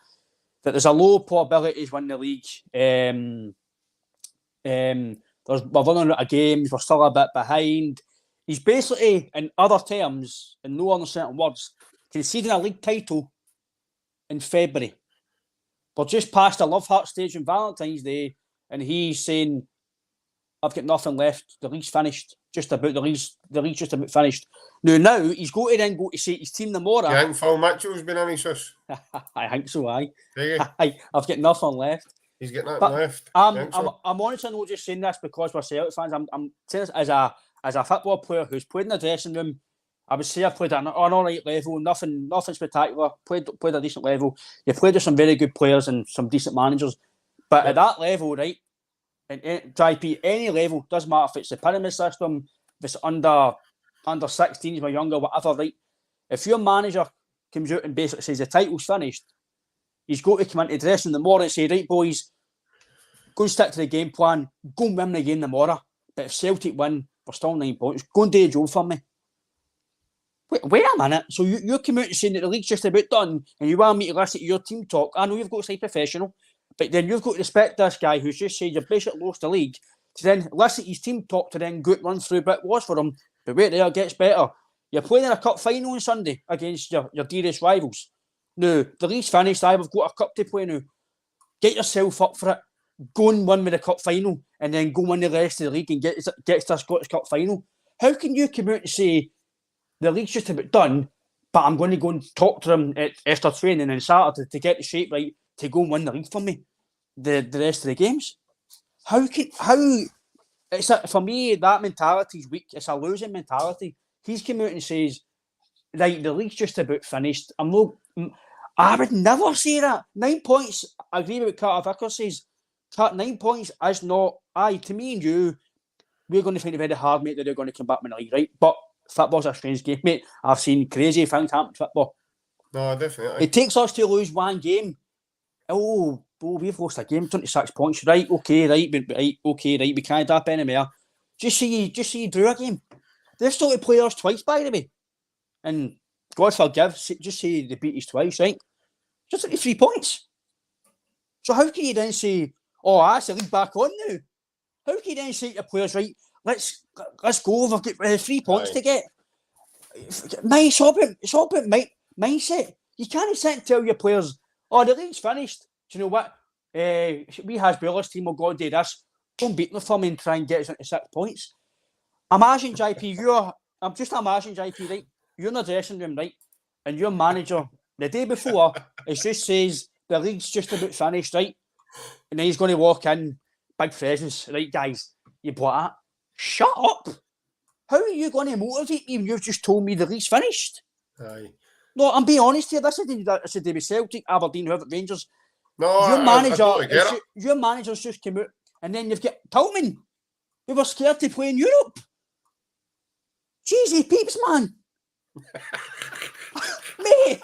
Speaker 4: that there's a low probability he's winning the league. We're running out of games, we're still a bit behind. He's basically, in other terms, in no uncertain words, conceding a league title in February. We're just past the love heart stage on Valentine's Day, and he's saying, I've got nothing left. The league's finished. The league's just about finished. Now he's going to then go to say his team tomorrow.
Speaker 3: You think Phil Mitchell's been in his house?
Speaker 4: I think so, aye.
Speaker 3: I've
Speaker 4: got nothing left.
Speaker 3: He's got nothing left.
Speaker 4: I'm honestly not just saying this because we're Celtic fans. I'm saying this as a football player who's played in the dressing room. I would say I've played at an all right level, nothing spectacular. Played a decent level. You played with some very good players and some decent managers, but at that level, right, and try to be any level, doesn't matter if it's the pyramid system, if it's under 16s or younger, whatever, right? If your manager comes out and basically says the title's finished, he's got to come into the dressing room tomorrow and say, right, boys, go and stick to the game plan, go and win the game tomorrow. But if Celtic win, we're still 9 points. Go and do a job for me. Wait a minute. So you're coming out and saying that the league's just about done and you want me to listen to your team talk. I know you've got to stay professional, but then you've got to respect this guy who's just said you've basically lost the league to then listen to his team talk to then go and run through what was for him. But wait there, it gets better. You're playing in a cup final on Sunday against your dearest rivals. No, the league's finished. We've got a cup to play now. get yourself up for it, go and win with the cup final, and then go win the rest of the league and get to the Scottish Cup final. How can you come out and say the league's just about done, but I'm going to go and talk to them after training on Saturday to get the shape right to go and win the league for me, the rest of the games? For me, that mentality is weak. It's a losing mentality. He's come out and says, right, the league's just about finished. I would never say that. 9 points, I agree with what Carter Vickers says. 9 points is not, to me and you, we're going to find it very hard, mate, that they're going to come back in the league, right? But football's a strange game, mate. I've seen crazy things happen to football.
Speaker 3: No, definitely.
Speaker 4: It takes us to lose one game. Oh, we've lost a game, 26 points. Right, okay, we can't do that anymore. Just see you drew a game. They've still got players twice, by the way. And God forgive, just say they beat us twice, right? Just like 3 points. So how can you then say, that's the league back on now? How can you then say to your players, right, let's go, we've got 3 points to get? It's all about mindset. You can't sit and tell your players, the league's finished. Do you know what? We Hasbulla's team will go and do this. Don't beat them for me and try and get us into 6 points. Imagine, JP, right? You're in the dressing room, right? And your manager, the day before, it just says the league's just about finished, right? And then he's going to walk in, big presence, right, guys? You bought that? Shut up! How are you going to motivate me when you've just told me the league's finished?
Speaker 3: Aye.
Speaker 4: No, I'm being honest here. This is David Celtic, Aberdeen, whoever, Rangers.
Speaker 3: No,
Speaker 4: your manager's just come out, and then you've got Tillman. We were scared to play in Europe. Jeezy peeps, man. Mate.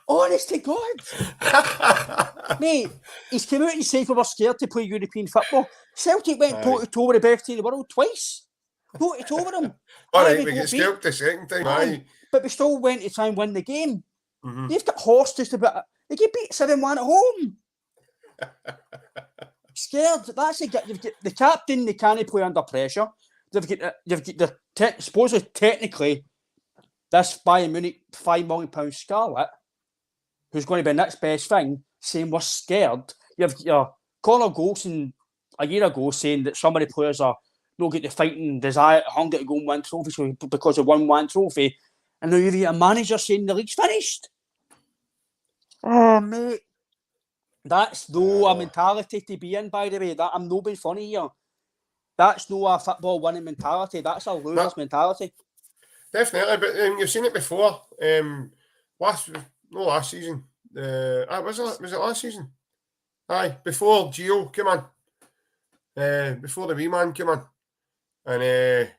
Speaker 4: Honest to God. Mate, he's come out and said we were scared to play European football. Celtic went toe-to-toe with the best team in the world twice. Toe-to-toe with them.
Speaker 3: All right, we get scalped the second time.
Speaker 4: But we still went to try and win the game.
Speaker 3: Mm-hmm.
Speaker 4: They've got horsed just about. They get beat 7-1 at home. Scared. That's it. You've got the captain. They can't play under pressure. You've got supposedly technically this Bayern Munich £5 million Scarlet, who's going to be the next best thing, saying we're scared. You've Conor Golson a year ago saying that some of the players are not getting the fighting desire, hunger to go and win trophies because they won one trophy. And now you've got a manager saying the league's finished. Oh, mate. That's no a mentality to be in, by the way. That I'm not being funny here. That's no a football winning mentality. That's a loser's mentality.
Speaker 3: Definitely, but you've seen it before. Last season. Was it last season? Aye, before Gio came on. Before the wee man came on. And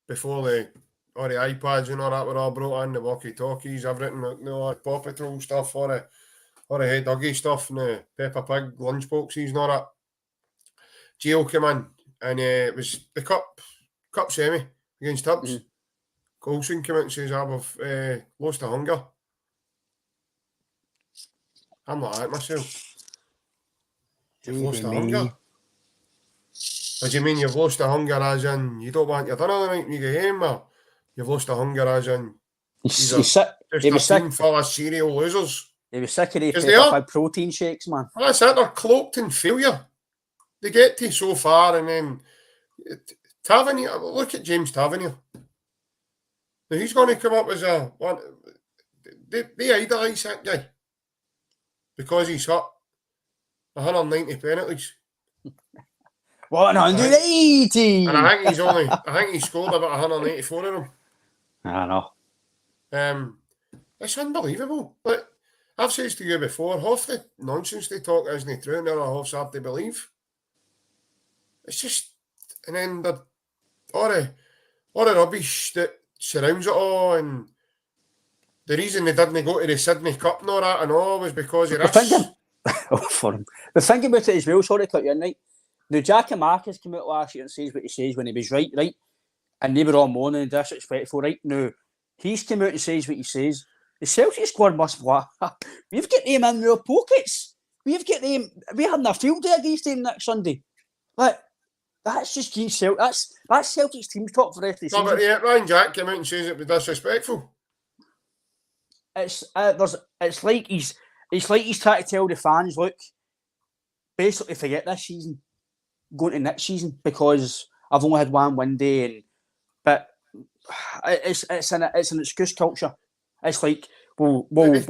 Speaker 3: before all the iPads and all that were all brought in, the walkie-talkies, everything, all the Paw Patrol stuff, all the Hey Dougie stuff, and the Peppa Pig lunchboxes and all that. Gio came in, and it was the cup semi against Tubbs. Coulson came out and says, we've lost the hunger. I'm like that myself. You've lost the hunger? What do you mean you've lost the hunger as in you don't want your dinner tonight when you get home, or you've lost the hunger as in
Speaker 4: he was sick.
Speaker 3: Team full of serial losers? He
Speaker 4: was sick of the Peppa Pig protein shakes, man.
Speaker 3: That's it, they're cloaked in failure. They get to so far, and then Tavernier, look at James Tavernier. Now he's going to come up as a one. They idolise that guy because he's hit 190 penalties.
Speaker 4: 180.
Speaker 3: And I think he scored about 184 of them.
Speaker 4: I know.
Speaker 3: It's unbelievable. But I've said to you before, half the nonsense they talk isn't true, and the other half's hard to believe. It's just, and then all the rubbish that surrounds it all, and the reason they didn't go to the Sydney Cup and all that and all was because of this.
Speaker 4: For him. The thing about it as well, sorry to cut you in, right? Now, Jackie Marcus came out last year and says what he says when he was right? And they were all moaning and disrespectful, right? Now, he's come out and says what he says. The Celtic squad must what? We've got them in our pockets. We're having a field day against them next Sunday. That's just Celtic. That's Celtic's team's top for the rest of the season.
Speaker 3: But yeah, Ryan Jack came out and says it was disrespectful.
Speaker 4: It's like he's it's like he's trying to tell the fans, look, basically forget this season, going to next season, because I've only had one win day, but it's an excuse culture. It's like we'll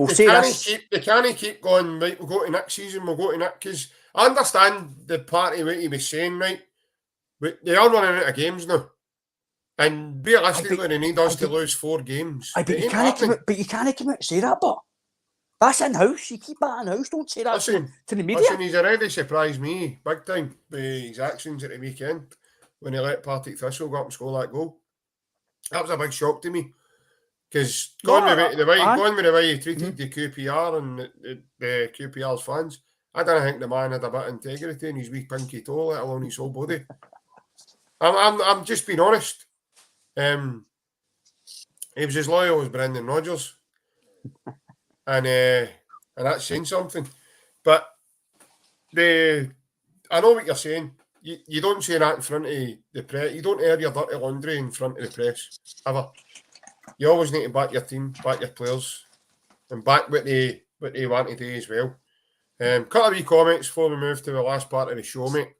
Speaker 4: say this.
Speaker 3: They can't keep going, right, we'll go to next season, we'll go to next, because I understand the party what he was saying, right, but they are running out of games now. And realistically, they need us to lose 4 games.
Speaker 4: But you can't come out and say that, but that's in-house. You keep that in-house. Don't say that to the media.
Speaker 3: Listen, he's already surprised me big time with his actions at the weekend when he let Partick Thistle go up and score that goal. That was a big shock to me. Because going with the way he treated the QPR and the QPR's fans, I don't think the man had a bit of integrity in his wee pinky toe, let alone his whole body. I'm just being honest. He was as loyal as Brendan Rodgers, and that's saying something. But I know what you're saying. You don't say that in front of the press. You don't air your dirty laundry in front of the press ever. You always need to back your team, back your players, and back what they want to do as well. Couple of wee comments before we move to the last part of the show, mate.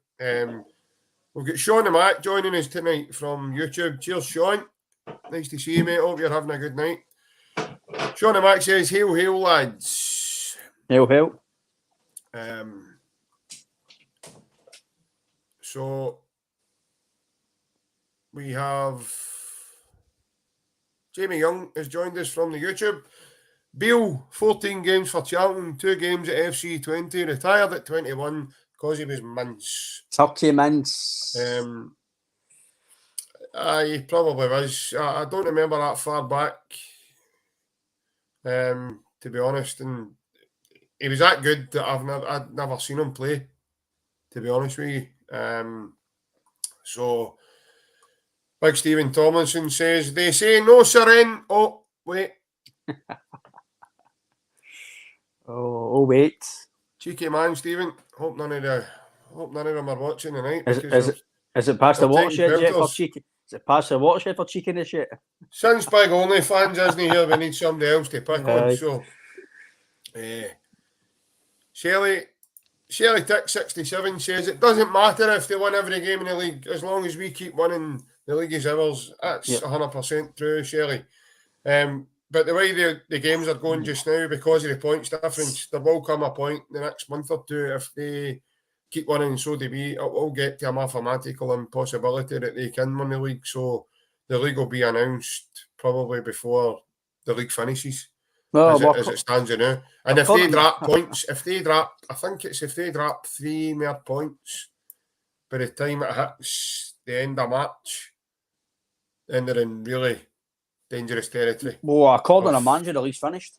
Speaker 3: We've got Sean and Matt joining us tonight from YouTube. Cheers, Sean. Nice to see you, mate. Hope you're having a good night. Sean and Matt says, hail, hail, lads.
Speaker 4: Hail, hail.
Speaker 3: So, we have Jamie Young has joined us from the YouTube. Beale, 14 games for Charlton, 2 games at FC 20, retired at 21 because he was mince.
Speaker 4: 30 mince.
Speaker 3: He probably was. I don't remember that far back, to be honest. And he was that good that I'd never seen him play, to be honest with you. So, Big Stephen Tomlinson says, they say no surrender. Oh, wait.
Speaker 4: Oh, wait.
Speaker 3: Cheeky man, Stephen. Hope none of them are watching tonight.
Speaker 4: Is it past the watershed yet for cheeky? Is it past the watershed for cheekiness yet?
Speaker 3: Since Big Only fans isn't here, we need somebody else to pick on. So, Shelley Tick 67 says it doesn't matter if they win every game in the league as long as we keep winning. The league is ours. That's 100% true, Shelley. But the way the games are going just now, because of the points difference, there will come a point the next month or two if they keep winning, so do we. It will get to a mathematical impossibility that they can win the league. So the league will be announced probably before the league finishes, as it stands now. And if they drop points, I think if they drop 3 more points by the time it hits the end of March, then they're in really dangerous territory.
Speaker 4: Well, according to manager, the league's finished.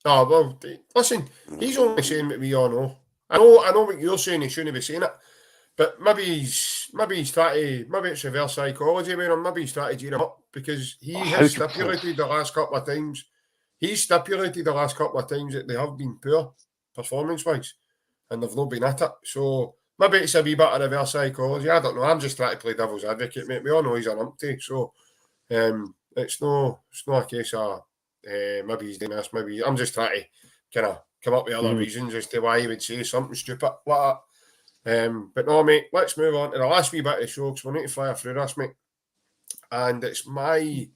Speaker 3: Oh, well, listen, he's only saying what we all know. I know what you're saying, he shouldn't be saying it. But maybe he's trying to, maybe it's reverse psychology, man, or maybe he's trying to gear him up because he has stipulated the last couple of times. He's stipulated the last couple of times that they have been poor performance-wise and they've not been at it. So maybe it's a wee bit of reverse psychology. I don't know. I'm just trying to play devil's advocate, mate. We all know he's an umpty. So it's no a case of maybe he's doing this, maybe I'm just trying to kind of come up with other reasons as to why he would say something stupid like that. But no, mate, let's move on to the last wee bit of the show because we need to fire through this, mate. And it's my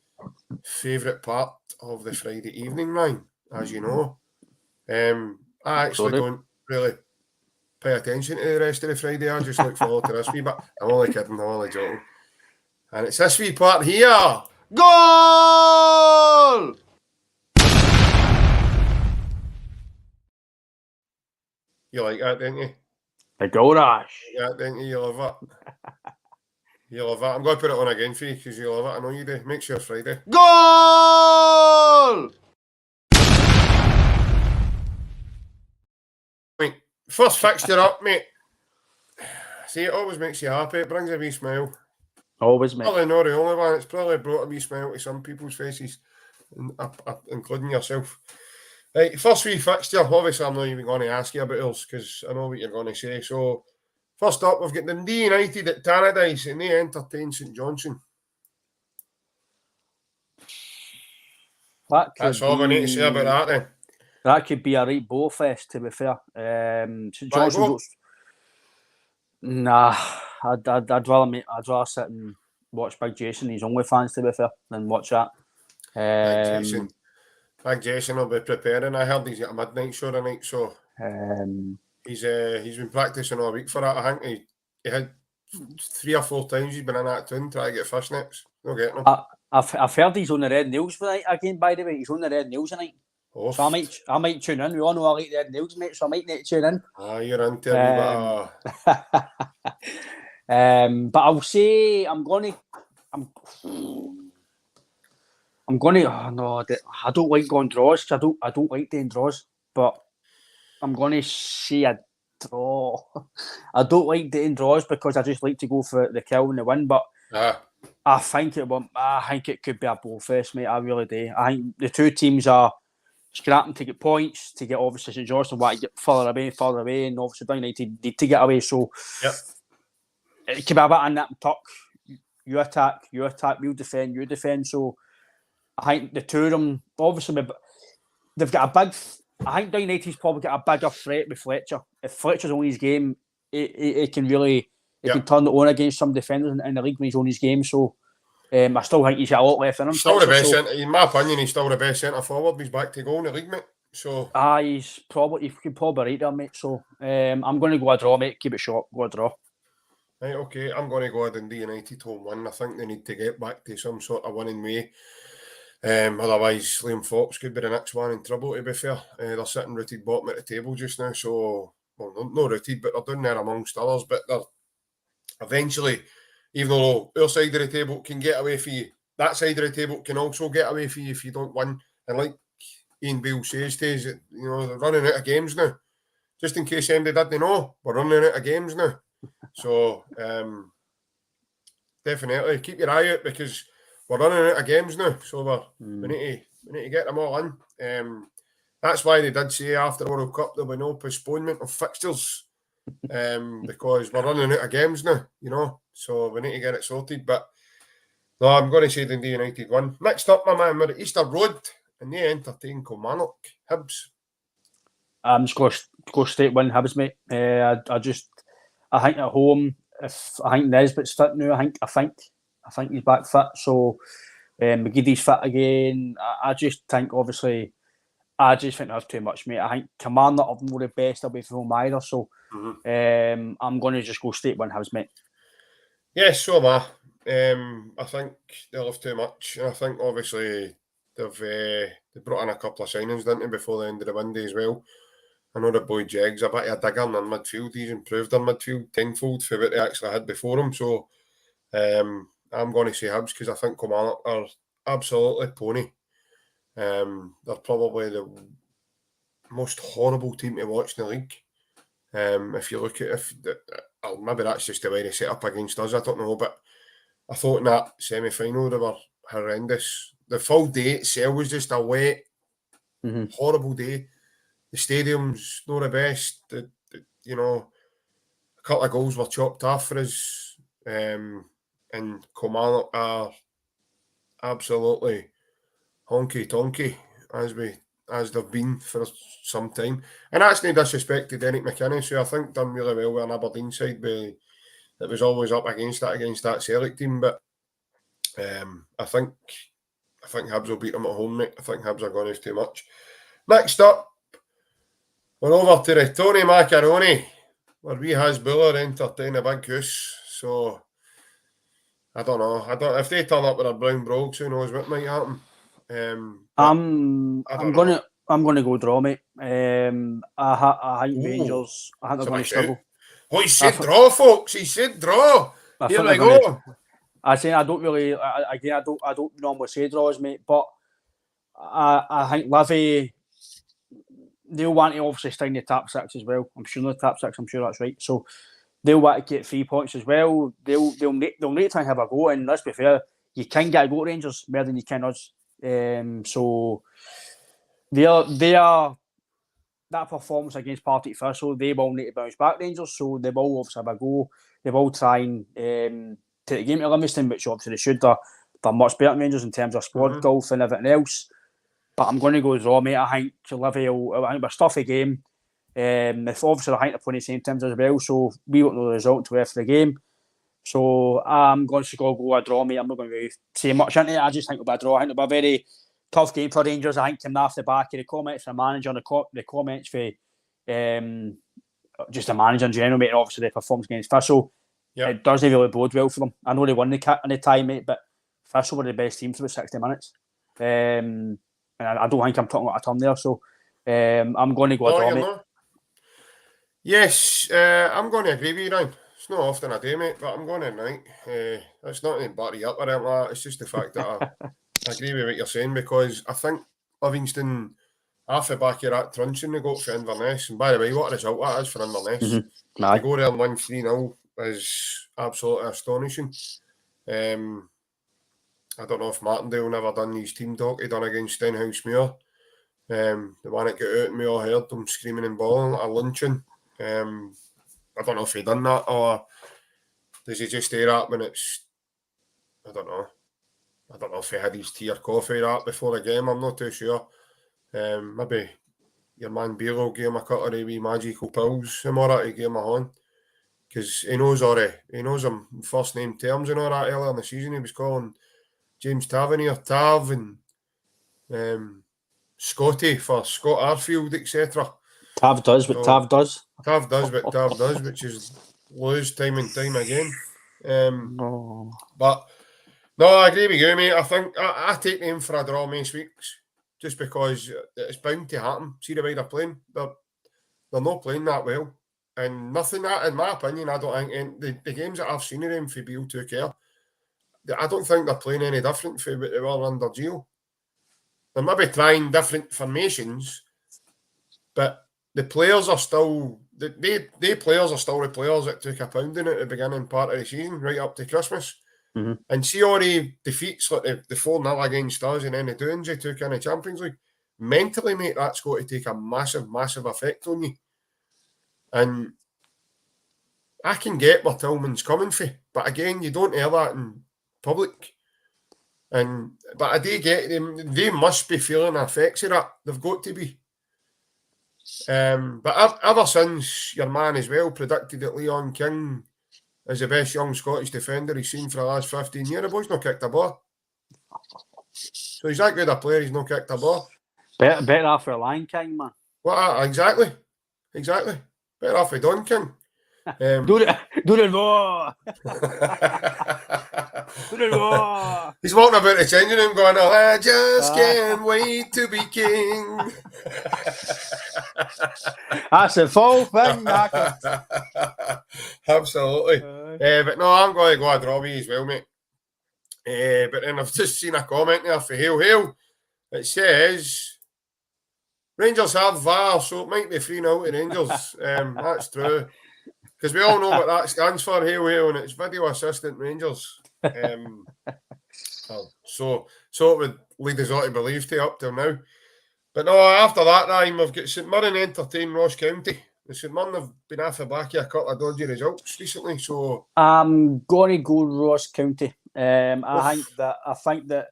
Speaker 3: favourite part of the Friday evening, Ryan, as you know. I actually don't really pay attention to the rest of the Friday. I just look forward to this wee bit. I'm only kidding, I'm only joking. And it's this wee part here.
Speaker 5: Goal!
Speaker 3: You like that, didn't you?
Speaker 4: The goal rush.
Speaker 3: Yeah, didn't you? You love it. You love it. I'm going to put it on again for you because you love it. I know you do. Make sure Friday.
Speaker 5: Goal!
Speaker 3: Mate, first fixture up, mate. See, it always makes you happy. It brings a wee smile.
Speaker 4: Always, mate.
Speaker 3: Probably not the only one. It's probably brought a wee smile to some people's faces, including yourself. Right, first wee fixture. Obviously, I'm not even going to ask you about yours because I know what you're going to say. So, first up, we've got Dundee United at Tannadice and they entertain St Johnstone. That's all we need to say about that then.
Speaker 4: That could be a right bow fest, to be fair. St Johnstone goes. Nah, I'd rather sit and watch Big Jason. He's OnlyFans, to be fair, than watch that.
Speaker 3: Big Jason will be preparing. I heard he's got a midnight show tonight, so he's been practicing all week for that. I think he had 3 or 4 times he's been in that tune trying to get fishnets. No getting them.
Speaker 4: I've heard he's on the Red Nails tonight again. By the way, he's on the Red Nails tonight. Oh. So I might tune in. We all know I like the Red Nails, mate. So I might need to tune in.
Speaker 3: You're into it.
Speaker 4: But I'll say I'm gonna. Oh no, I don't like going draws. I don't like doing draws. But I'm gonna say a draw. I don't like doing draws because I just like to go for the kill and the win. But I think it could be a blow fest, mate. I really do. I think the two teams are scrapping to get points, to get obviously St Johnstone want to get further away, and obviously Dundee United need to get away. So it could be a bit of nip and tuck. You attack, we'll defend, you defend. So I think the two of them, obviously, they've got a big. I think Dundee United's probably got a bigger threat with Fletcher. If Fletcher's on his game, it can really can turn it on against some defenders in the league when he's on his game. So I still think he's got a lot left in him.
Speaker 3: Still the best centre, in my opinion. He's still the best centre forward. He's back to goal in the league, mate. So
Speaker 4: he's probably right there, mate. So I'm going to go a draw, mate. Keep it short. Go a draw.
Speaker 3: Right, okay. I'm going to go a Dundee United home win. I think they need to get back to some sort of winning way. Otherwise, Liam Fox could be the next one in trouble, to be fair. They're sitting rooted bottom at the table just now, so, well, not rooted, but they're down there amongst others. But they're eventually, even though our side of the table can get away for you, that side of the table can also get away for you if you don't win. And like Ian Beale says to us, they're running out of games now. Just in case anybody didn't know, we're running out of games now. So, definitely, keep your eye out because we're running out of games now, so we need to get them all in. That's why they did say after the World Cup there will be no postponement of fixtures because we're running out of games now, so we need to get it sorted. But no, I'm going to say Dundee United win. Next up, my man, we're at Easter Road and they entertain Kilmarnock. Hibs.
Speaker 4: I'm just going to go straight win Hibs, mate. I think at home, I think Nesbitt's fit now, I think he's back fit, so McGeady's fit again. I just think, obviously, they have too much, mate. I think Kilmarnock are not the best away from home either, so I'm going to just go straight win Hibs, mate.
Speaker 3: Yes, so am I. I think they'll have too much, and I think, obviously, they've brought in a couple of signings, didn't they, before the end of the window as well. I know the boy Jeg's a bit of a digger in midfield. He's improved their midfield tenfold for what they actually had before him, so I'm going to say Hibs because I think Kilmarnock are absolutely pony. They're probably the most horrible team to watch in the league. If you look at maybe that's just the way they set up against us, I don't know, but I thought in that semi-final they were horrendous. The full day itself was just a wet, horrible day. The stadium's not the best. A couple of goals were chopped off for us. And Kilmarnock are absolutely honky-tonky as they've been for some time. And that's no disrespect to Derek McInnes, who I think done really well with an Aberdeen side that was always up against that Celtic team. But I think Hibs will beat them at home, mate. I think Hibs are going to have too much. Next up, we're over to the Tony Macaroni, where we has Buller entertain a big goose. So I don't know. If they turn up with a brown brogues, who knows what might happen.
Speaker 4: I'm gonna go draw, mate. I think Rangers. I think they're going to struggle.
Speaker 3: Oh, he said draw, folks. He said draw. Here we go.
Speaker 4: I don't normally say draws, mate, but I think Livy, they'll want to obviously stay in the top six as well. I'm sure that's right. So they'll want to get 3 points as well. They'll need to try and have a go. And let's be fair, you can get a go at Rangers more than you can us. So they are that performance against Partick Thistle. They will need to bounce back, Rangers. So they will obviously have a go. They will try and take the game to Livingston, which obviously they should. They're much better than Rangers in terms of squad golf and everything else. but I'm going to go draw, mate. I think Livy will, I think, a stuffy game. If obviously I think they're playing the same teams as well, so we won't know the result until after the game. So I'm going to go a draw, mate. I'm not going to really say much into it. I just think it'll be a draw. I think it'll be a very tough game for Rangers. I think coming off the back of the comments from the manager and the comments for just the manager in general, mate, and obviously the performance against Thistle.
Speaker 3: Yep.
Speaker 4: It doesn't really bode well for them. I know they won the kit in the time, mate, but Thistle were the best team for about 60 minutes. And I don't think I'm talking about a turn there, so I'm going to go a draw, mate.
Speaker 3: Yes, I'm going to agree with you, Ryan. It's not often I do, mate, but I'm going tonight. It's not any battery up or anything like that. It's just the fact that I agree with what you're saying, because I think Livingston, off the back of that truncheon they got for Inverness, and by the way, what a result that is for Inverness.
Speaker 4: Mm-hmm.
Speaker 3: To go there and win 3-0 is absolutely astonishing. I don't know if Martindale never done his team talk he done against Stenhousemuir. The one that got out and we all heard them screaming and bawling at a luncheon. I don't know if he done that, or does he just hear that when it's, I don't know if he had his tea or coffee that before the game. I'm not too sure. Maybe your man Bealo gave him a couple of wee magical pills and all that, he gave him a horn, because he knows him first name terms and all that. Earlier in the season he was calling James Tavernier Tav, and Scotty for Scott Arfield, etc.
Speaker 4: Tav does what Tav does.
Speaker 3: Tav does what Tav does, which is lose time and time again. But no, I agree with you, mate. I think I take them for a draw most weeks, just because it's bound to happen. See the way they're playing. They're not playing that well. And nothing that, in my opinion, I don't think the games that I've seen of them for Beale 2K, I don't think they're playing any different from what they were under Gio. They're maybe trying different formations, but the players are still the players are still the players that took a pounding at the beginning part of the season, right up to Christmas.
Speaker 4: Mm-hmm.
Speaker 3: And see all the defeats, like the 4-0 against us and then the doings they took in the Champions League. Mentally, mate, that's got to take a massive, massive effect on you. And I can get where Tillman's coming from, but again, you don't hear that in public. But I do get them. They must be feeling the effects of that. They've got to be. But ever since your man as well predicted that Leon King is the best young Scottish defender he's seen for the last 15 years, the boy's not kicked a ball. So he's that good a player, he's not kicked a ball.
Speaker 4: Better off for a Lion King, man.
Speaker 3: Well, exactly. Better off with Don King.
Speaker 4: Do it raw. Do it raw.
Speaker 3: He's walking about the changing room going, oh, I just can't wait to be king.
Speaker 4: That's a full thing,
Speaker 3: Absolutely. But no, I'm going to go a draw with you as well, mate. But then I've just seen a comment there for Hale. It says Rangers have VAR, so it might be 3-0 to Rangers. That's true. Because we all know what that stands for, Hale, and it's Video Assistant Rangers. So it would lead us all to believe to up till now. But no, after that time, we've got St Mirren entertain Ross County. The St Mirren have been off the back of a couple of dodgy results recently, so
Speaker 4: I'm going to go Ross County. I think that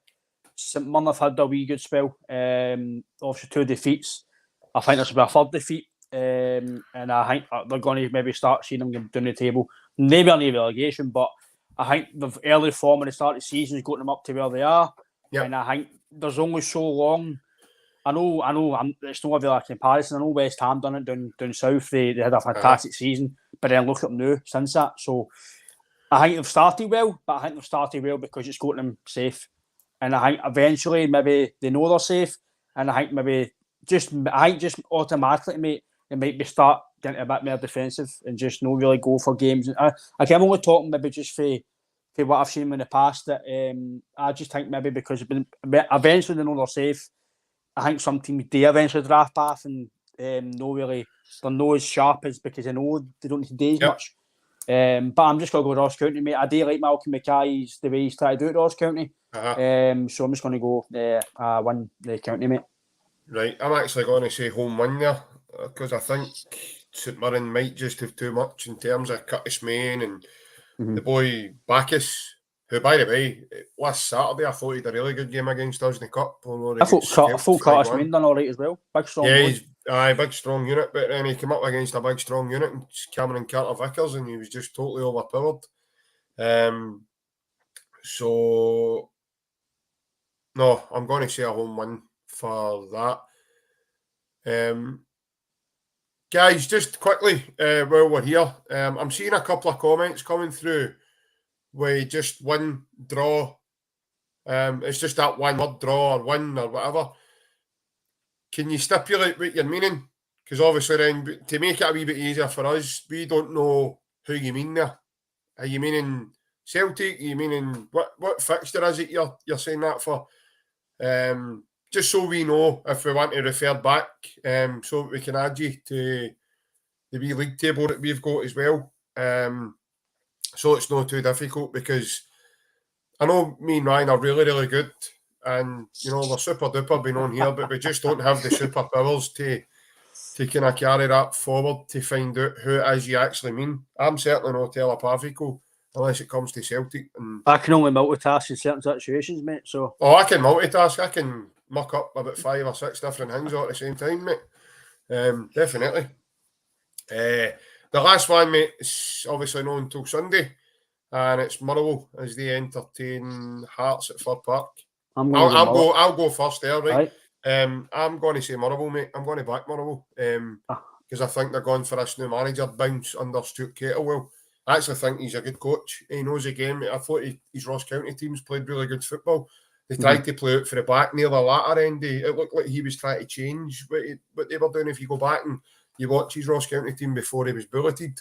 Speaker 4: St Mirren have had a wee good spell. Obviously 2 defeats. I think this will be a 3rd defeat. And I think they're going to maybe start seeing them down the table. Maybe on the relegation, but I think the early form at the start of the season has got them up to where they are.
Speaker 3: Yep.
Speaker 4: And I think there's only so long. I know. It's not really a comparison. I know West Ham done it down south. They had a fantastic season, but then look up now since that. So I think they've started well, but I think they've started well because it's got them safe. And I think eventually maybe they know they're safe, and I think maybe just automatically, mate, they might be start getting a bit more defensive and just not really go for games. I'm only talking maybe just for what I've seen in the past. That I just think maybe because eventually they know they're safe. I think some teams do eventually draft path and they're not as sharp as because they know they don't need to do as much. But I'm just going to go Ross County, mate. I do like Malcolm Mackay's the way he's trying to do it, Ross County. So I'm just going to go win the County, mate.
Speaker 3: Right, I'm actually going to say home win there because I think St Mirren might just have too much in terms of Curtis Main and the boy Bacchus who, by the way, last Saturday I thought he had a really good game against us in the Cup.
Speaker 4: I thought Curtis Main done all right as well. Big strong boy.
Speaker 3: He's big strong unit, but then he came up against a big strong unit, Cameron Carter-Vickers, and he was just totally overpowered. So no, I'm going to say a home win for that. Guys, just quickly, while we're here, I'm seeing a couple of comments coming through with just win, draw. It's just that one word, draw or win or whatever. Can you stipulate what you're meaning? Because obviously then, to make it a wee bit easier for us, we don't know who you mean there. Are you meaning Celtic? Are you meaning, what fixture is it you're saying that for? Just so we know if we want to refer back, so we can add you to the wee league table that we've got as well. So it's not too difficult, because I know me and Ryan are really, really good, and we're super duper being on here, but we just don't have the superpowers to kind of carry that forward to find out who it is you actually mean. I'm certainly not telepathical unless it comes to Celtic. And
Speaker 4: I can only multitask in certain situations, mate. So
Speaker 3: I can multitask. I can muck up about 5 or 6 different things all at the same time, mate. Definitely. The last one, mate, is obviously not until Sunday, and it's Motherwell as they entertain Hearts at Fir Park. I'll go first there, right? I'm going to say Motherwell, mate. I'm going to back Motherwell because I think they're going for this new manager bounce under Stuart Kettlewell. I actually think he's a good coach. He knows the game. I thought his Ross County teams played really good football. They tried to play out for the back near the latter end. It looked like he was trying to change what they were doing. If you go back and you watch his Ross County team before he was bulleted,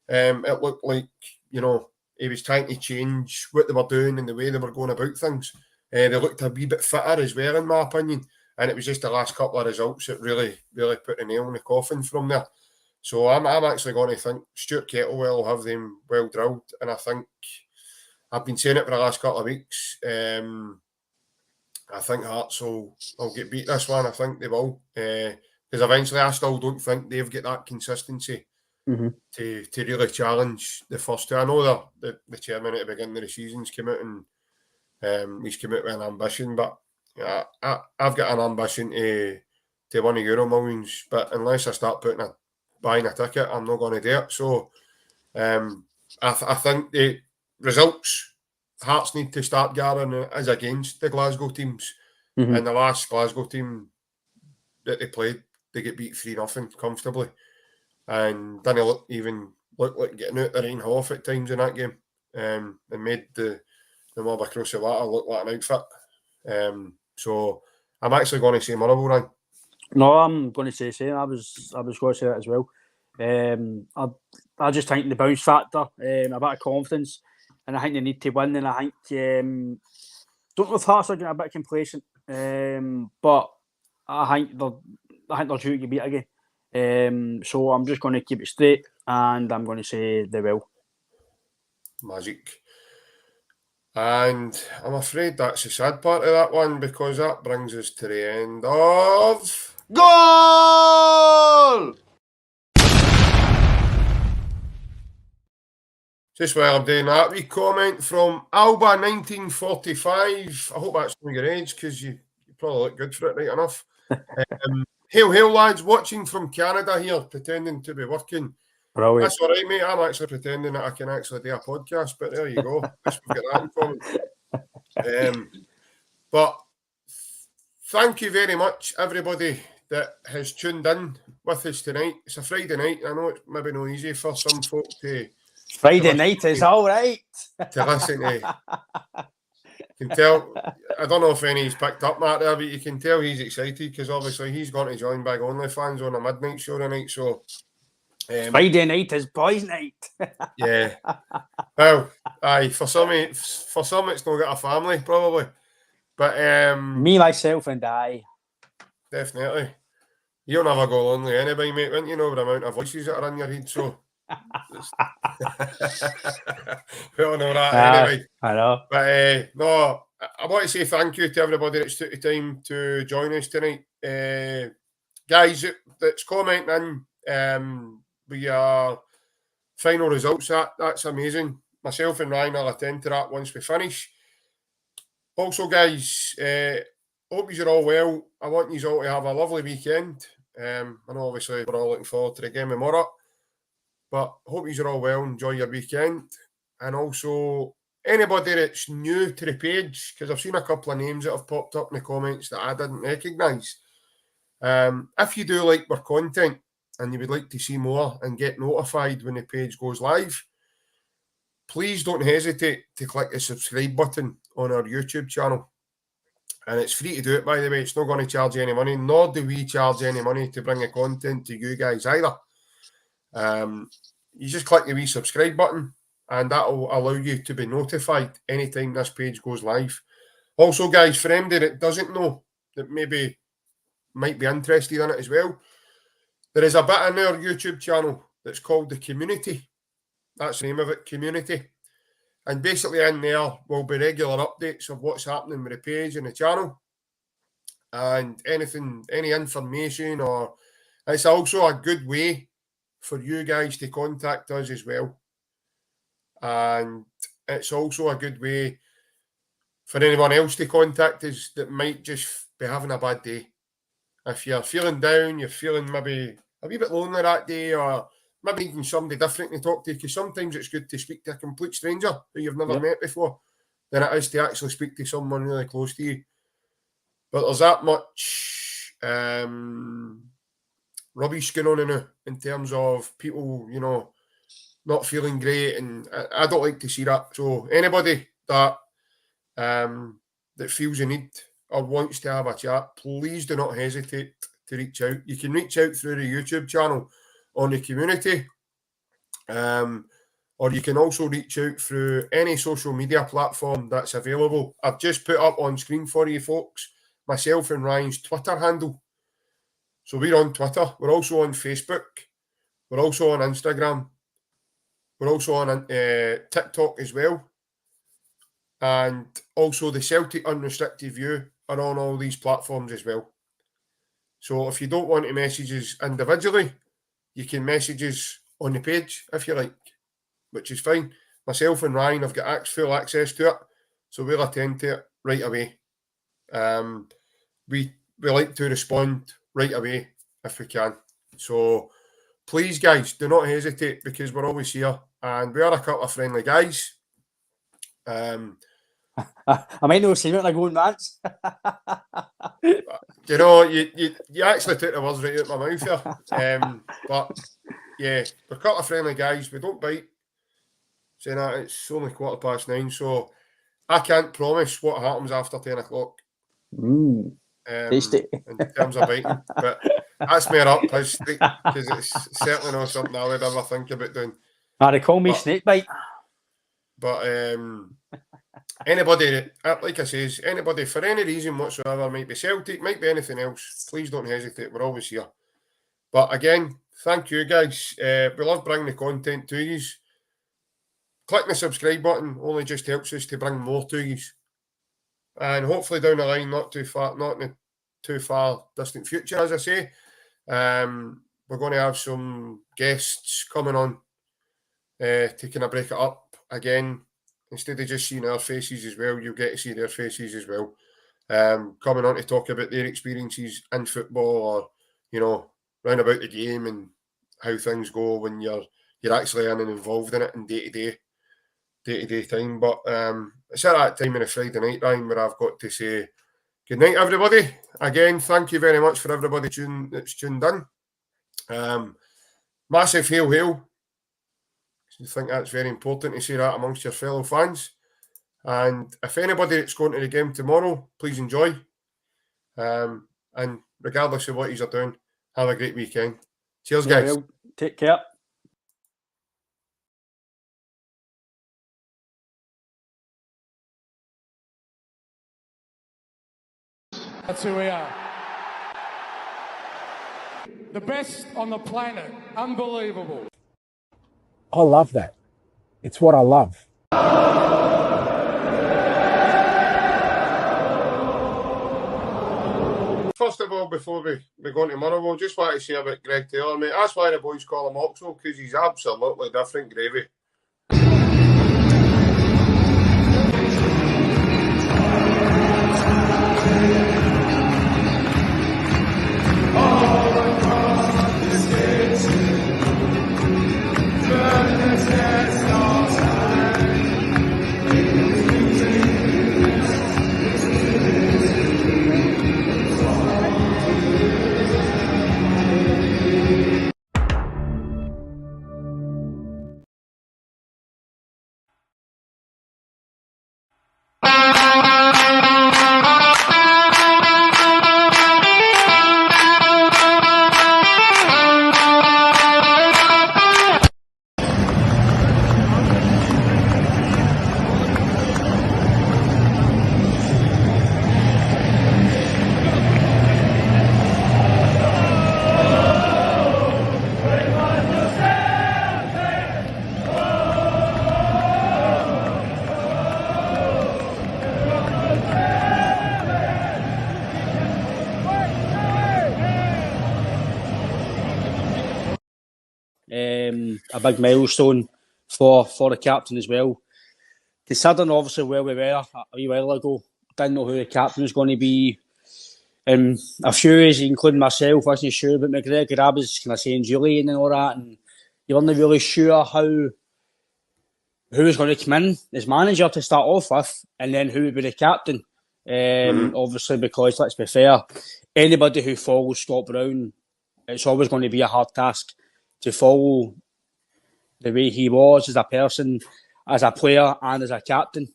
Speaker 3: it looked like, he was trying to change what they were doing and the way they were going about things. They looked a wee bit fitter as well, in my opinion. And it was just the last couple of results that really, really put the nail in the coffin from there. So I'm actually going to think Stuart Kettlewell will have them well drilled. And I think, I've been saying it for the last couple of weeks, I think Hearts will get beat this one. I think they will. Because eventually I still don't think they've got that consistency to really challenge the first two. I know the chairman at the beginning of the season's come out and he's come out with an ambition, but I've got an ambition to win Euro Millions, but unless I start buying a ticket, I'm not going to do it. So I think the results Hearts need to start gathering is against the Glasgow teams. And the last Glasgow team that they played, they get beat 3-0 comfortably. And didn't even look like getting out the rain half at times in that game. And made the mob across the water look like an outfit. So I'm actually going to say Motherwell, Ryan.
Speaker 4: No, I'm going to say the same. I was going to say that as well. I just think the bounce factor, a bit of confidence, and I think they need to win. And I think don't know if Hearts are getting a bit complacent, but I think they're due to beat again. So I'm just going to keep it straight, and I'm going to say they will.
Speaker 3: Magic. And I'm afraid that's the sad part of that one, because that brings us to the end of
Speaker 5: Goal!
Speaker 3: Just while I'm doing that, we comment from Alba 1945. I hope that's not your age, because you probably look good for it, right enough. Hail, lads, watching from Canada here, pretending to be working.
Speaker 4: Brilliant.
Speaker 3: That's all right, mate. I'm actually pretending that I can actually do a podcast, but there you go. We've got that in common. But thank you very much, everybody that has tuned in with us tonight. It's a Friday night. I know it's maybe not easy for some folk to...
Speaker 4: Friday night is all right.
Speaker 3: To listen to. You can tell, I don't know if any's picked up Matt there, but you can tell he's excited, because obviously he's going to join Big OnlyFans on a midnight show tonight, so...
Speaker 4: Friday night is boys' night.
Speaker 3: Yeah. Well, aye, for some it's not got a family, probably. But
Speaker 4: me, myself, and I.
Speaker 3: Definitely. You'll never go lonely anyway, mate, wouldn't you know the amount of voices that are in your head, so we all know that anyway.
Speaker 4: I know.
Speaker 3: But no, I want to say thank you to everybody that's took the time to join us tonight. Guys that's commenting, we are final results. That's amazing. myself and Ryan will attend to that once we finish. Also, guys, hope you're all well. I want you all to have a lovely weekend. I know, obviously, we're all looking forward to the game tomorrow, but hope you're all well. Enjoy your weekend. And also, anybody that's new to the page, because I've seen a couple of names that have popped up in the comments that I didn't recognise. If you do like our content and you would like to see more and get notified when the page goes live, please don't hesitate to click the subscribe button on our YouTube channel. And it's free to do it, by the way. It's not going to charge you any money, nor do we charge any money to bring the content to you guys either. You just click the wee subscribe button, and that will allow you to be notified anytime this page goes live. Also, guys, for anybody that doesn't know, that maybe might be interested in it as well, there is a bit in our YouTube channel that's called the Community. That's the name of it, Community. And basically in there will be regular updates of what's happening with the page and the channel. And anything, any information, or it's also a good way for you guys to contact us as well. And it's also a good way for anyone else to contact us that might just be having a bad day. If you're feeling down, you're feeling maybe a wee bit lonely that day, or maybe needing somebody different to talk to, because sometimes it's good to speak to a complete stranger who you've never met before than it is to actually speak to someone really close to you. But there's that much rubbish going on now in terms of people, you know, not feeling great, and I don't like to see that. So anybody that that feels a need or wants to have a chat, please do not hesitate to reach out. You can reach out through the YouTube channel on the Community, or you can also reach out through any social media platform that's available. I've just put up on screen for you folks myself and Ryan's Twitter handle. So we're on Twitter, we're also on Facebook, we're also on Instagram, we're also on TikTok as well, and also the Celtic Unrestricted View are on all these platforms as well. So if you don't want to message us individually, you can message us on the page if you like, which is fine. Myself and Ryan have got full access to it, so we'll attend to it right away. We like to respond right away if we can. So please, guys, do not hesitate, because we're always here, and we are a couple of friendly guys.
Speaker 4: I might not seem it like going rants.
Speaker 3: You know, you actually took the words right out of my mouth here. But yeah, we're a couple of friendly guys. We don't bite. Saying that, it's only 9:15, so I can't promise what happens after 10 o'clock.
Speaker 4: Tasty.
Speaker 3: In terms of biting, but that's more up his street, because it's certainly not something I would ever think about doing.
Speaker 4: They call me Snakebite.
Speaker 3: But anybody, like I says, anybody for any reason whatsoever, might be Celtic, might be anything else, please don't hesitate. We're always here. But again, thank you guys. We love bringing the content to you. Clicking the subscribe button only just helps us to bring more to you. And hopefully down the line, not in a too far distant future, as I say, we're going to have some guests coming on to kind of break it up again. Instead of just seeing our faces as well, you'll get to see their faces as well. Coming on to talk about their experiences in football, or, you know, round about the game and how things go when you're actually in and involved in it in day-to-day time. But it's at that time on a Friday night, Ryan, where I've got to say good night, everybody. Again, thank you very much for everybody that's tuned in. Massive hail. I think that's very important to say that amongst your fellow fans. And if anybody that's going to the game tomorrow, please enjoy. And regardless of what you're doing, have a great weekend. Cheers, guys.
Speaker 4: Well, take care.
Speaker 1: That's who we are. The best on the planet. Unbelievable.
Speaker 2: I love that. It's what I love.
Speaker 3: First of all, before we go on to Motherwell, just want to say about Greg Taylor, mate. That's why the boys call him Oxwell, because he's absolutely different gravy.
Speaker 4: a big milestone for the captain as well. Considering obviously where we were a wee while ago, didn't know who the captain was going to be. A few, including myself, wasn't sure about McGregor. I was kind of saying Julian and all that, and you weren't really sure who was going to come in as manager to start off with, and then who would be the captain. Obviously, because let's be fair, anybody who follows Scott Brown, it's always going to be a hard task to follow the way he was as a person, as a player, and as a captain.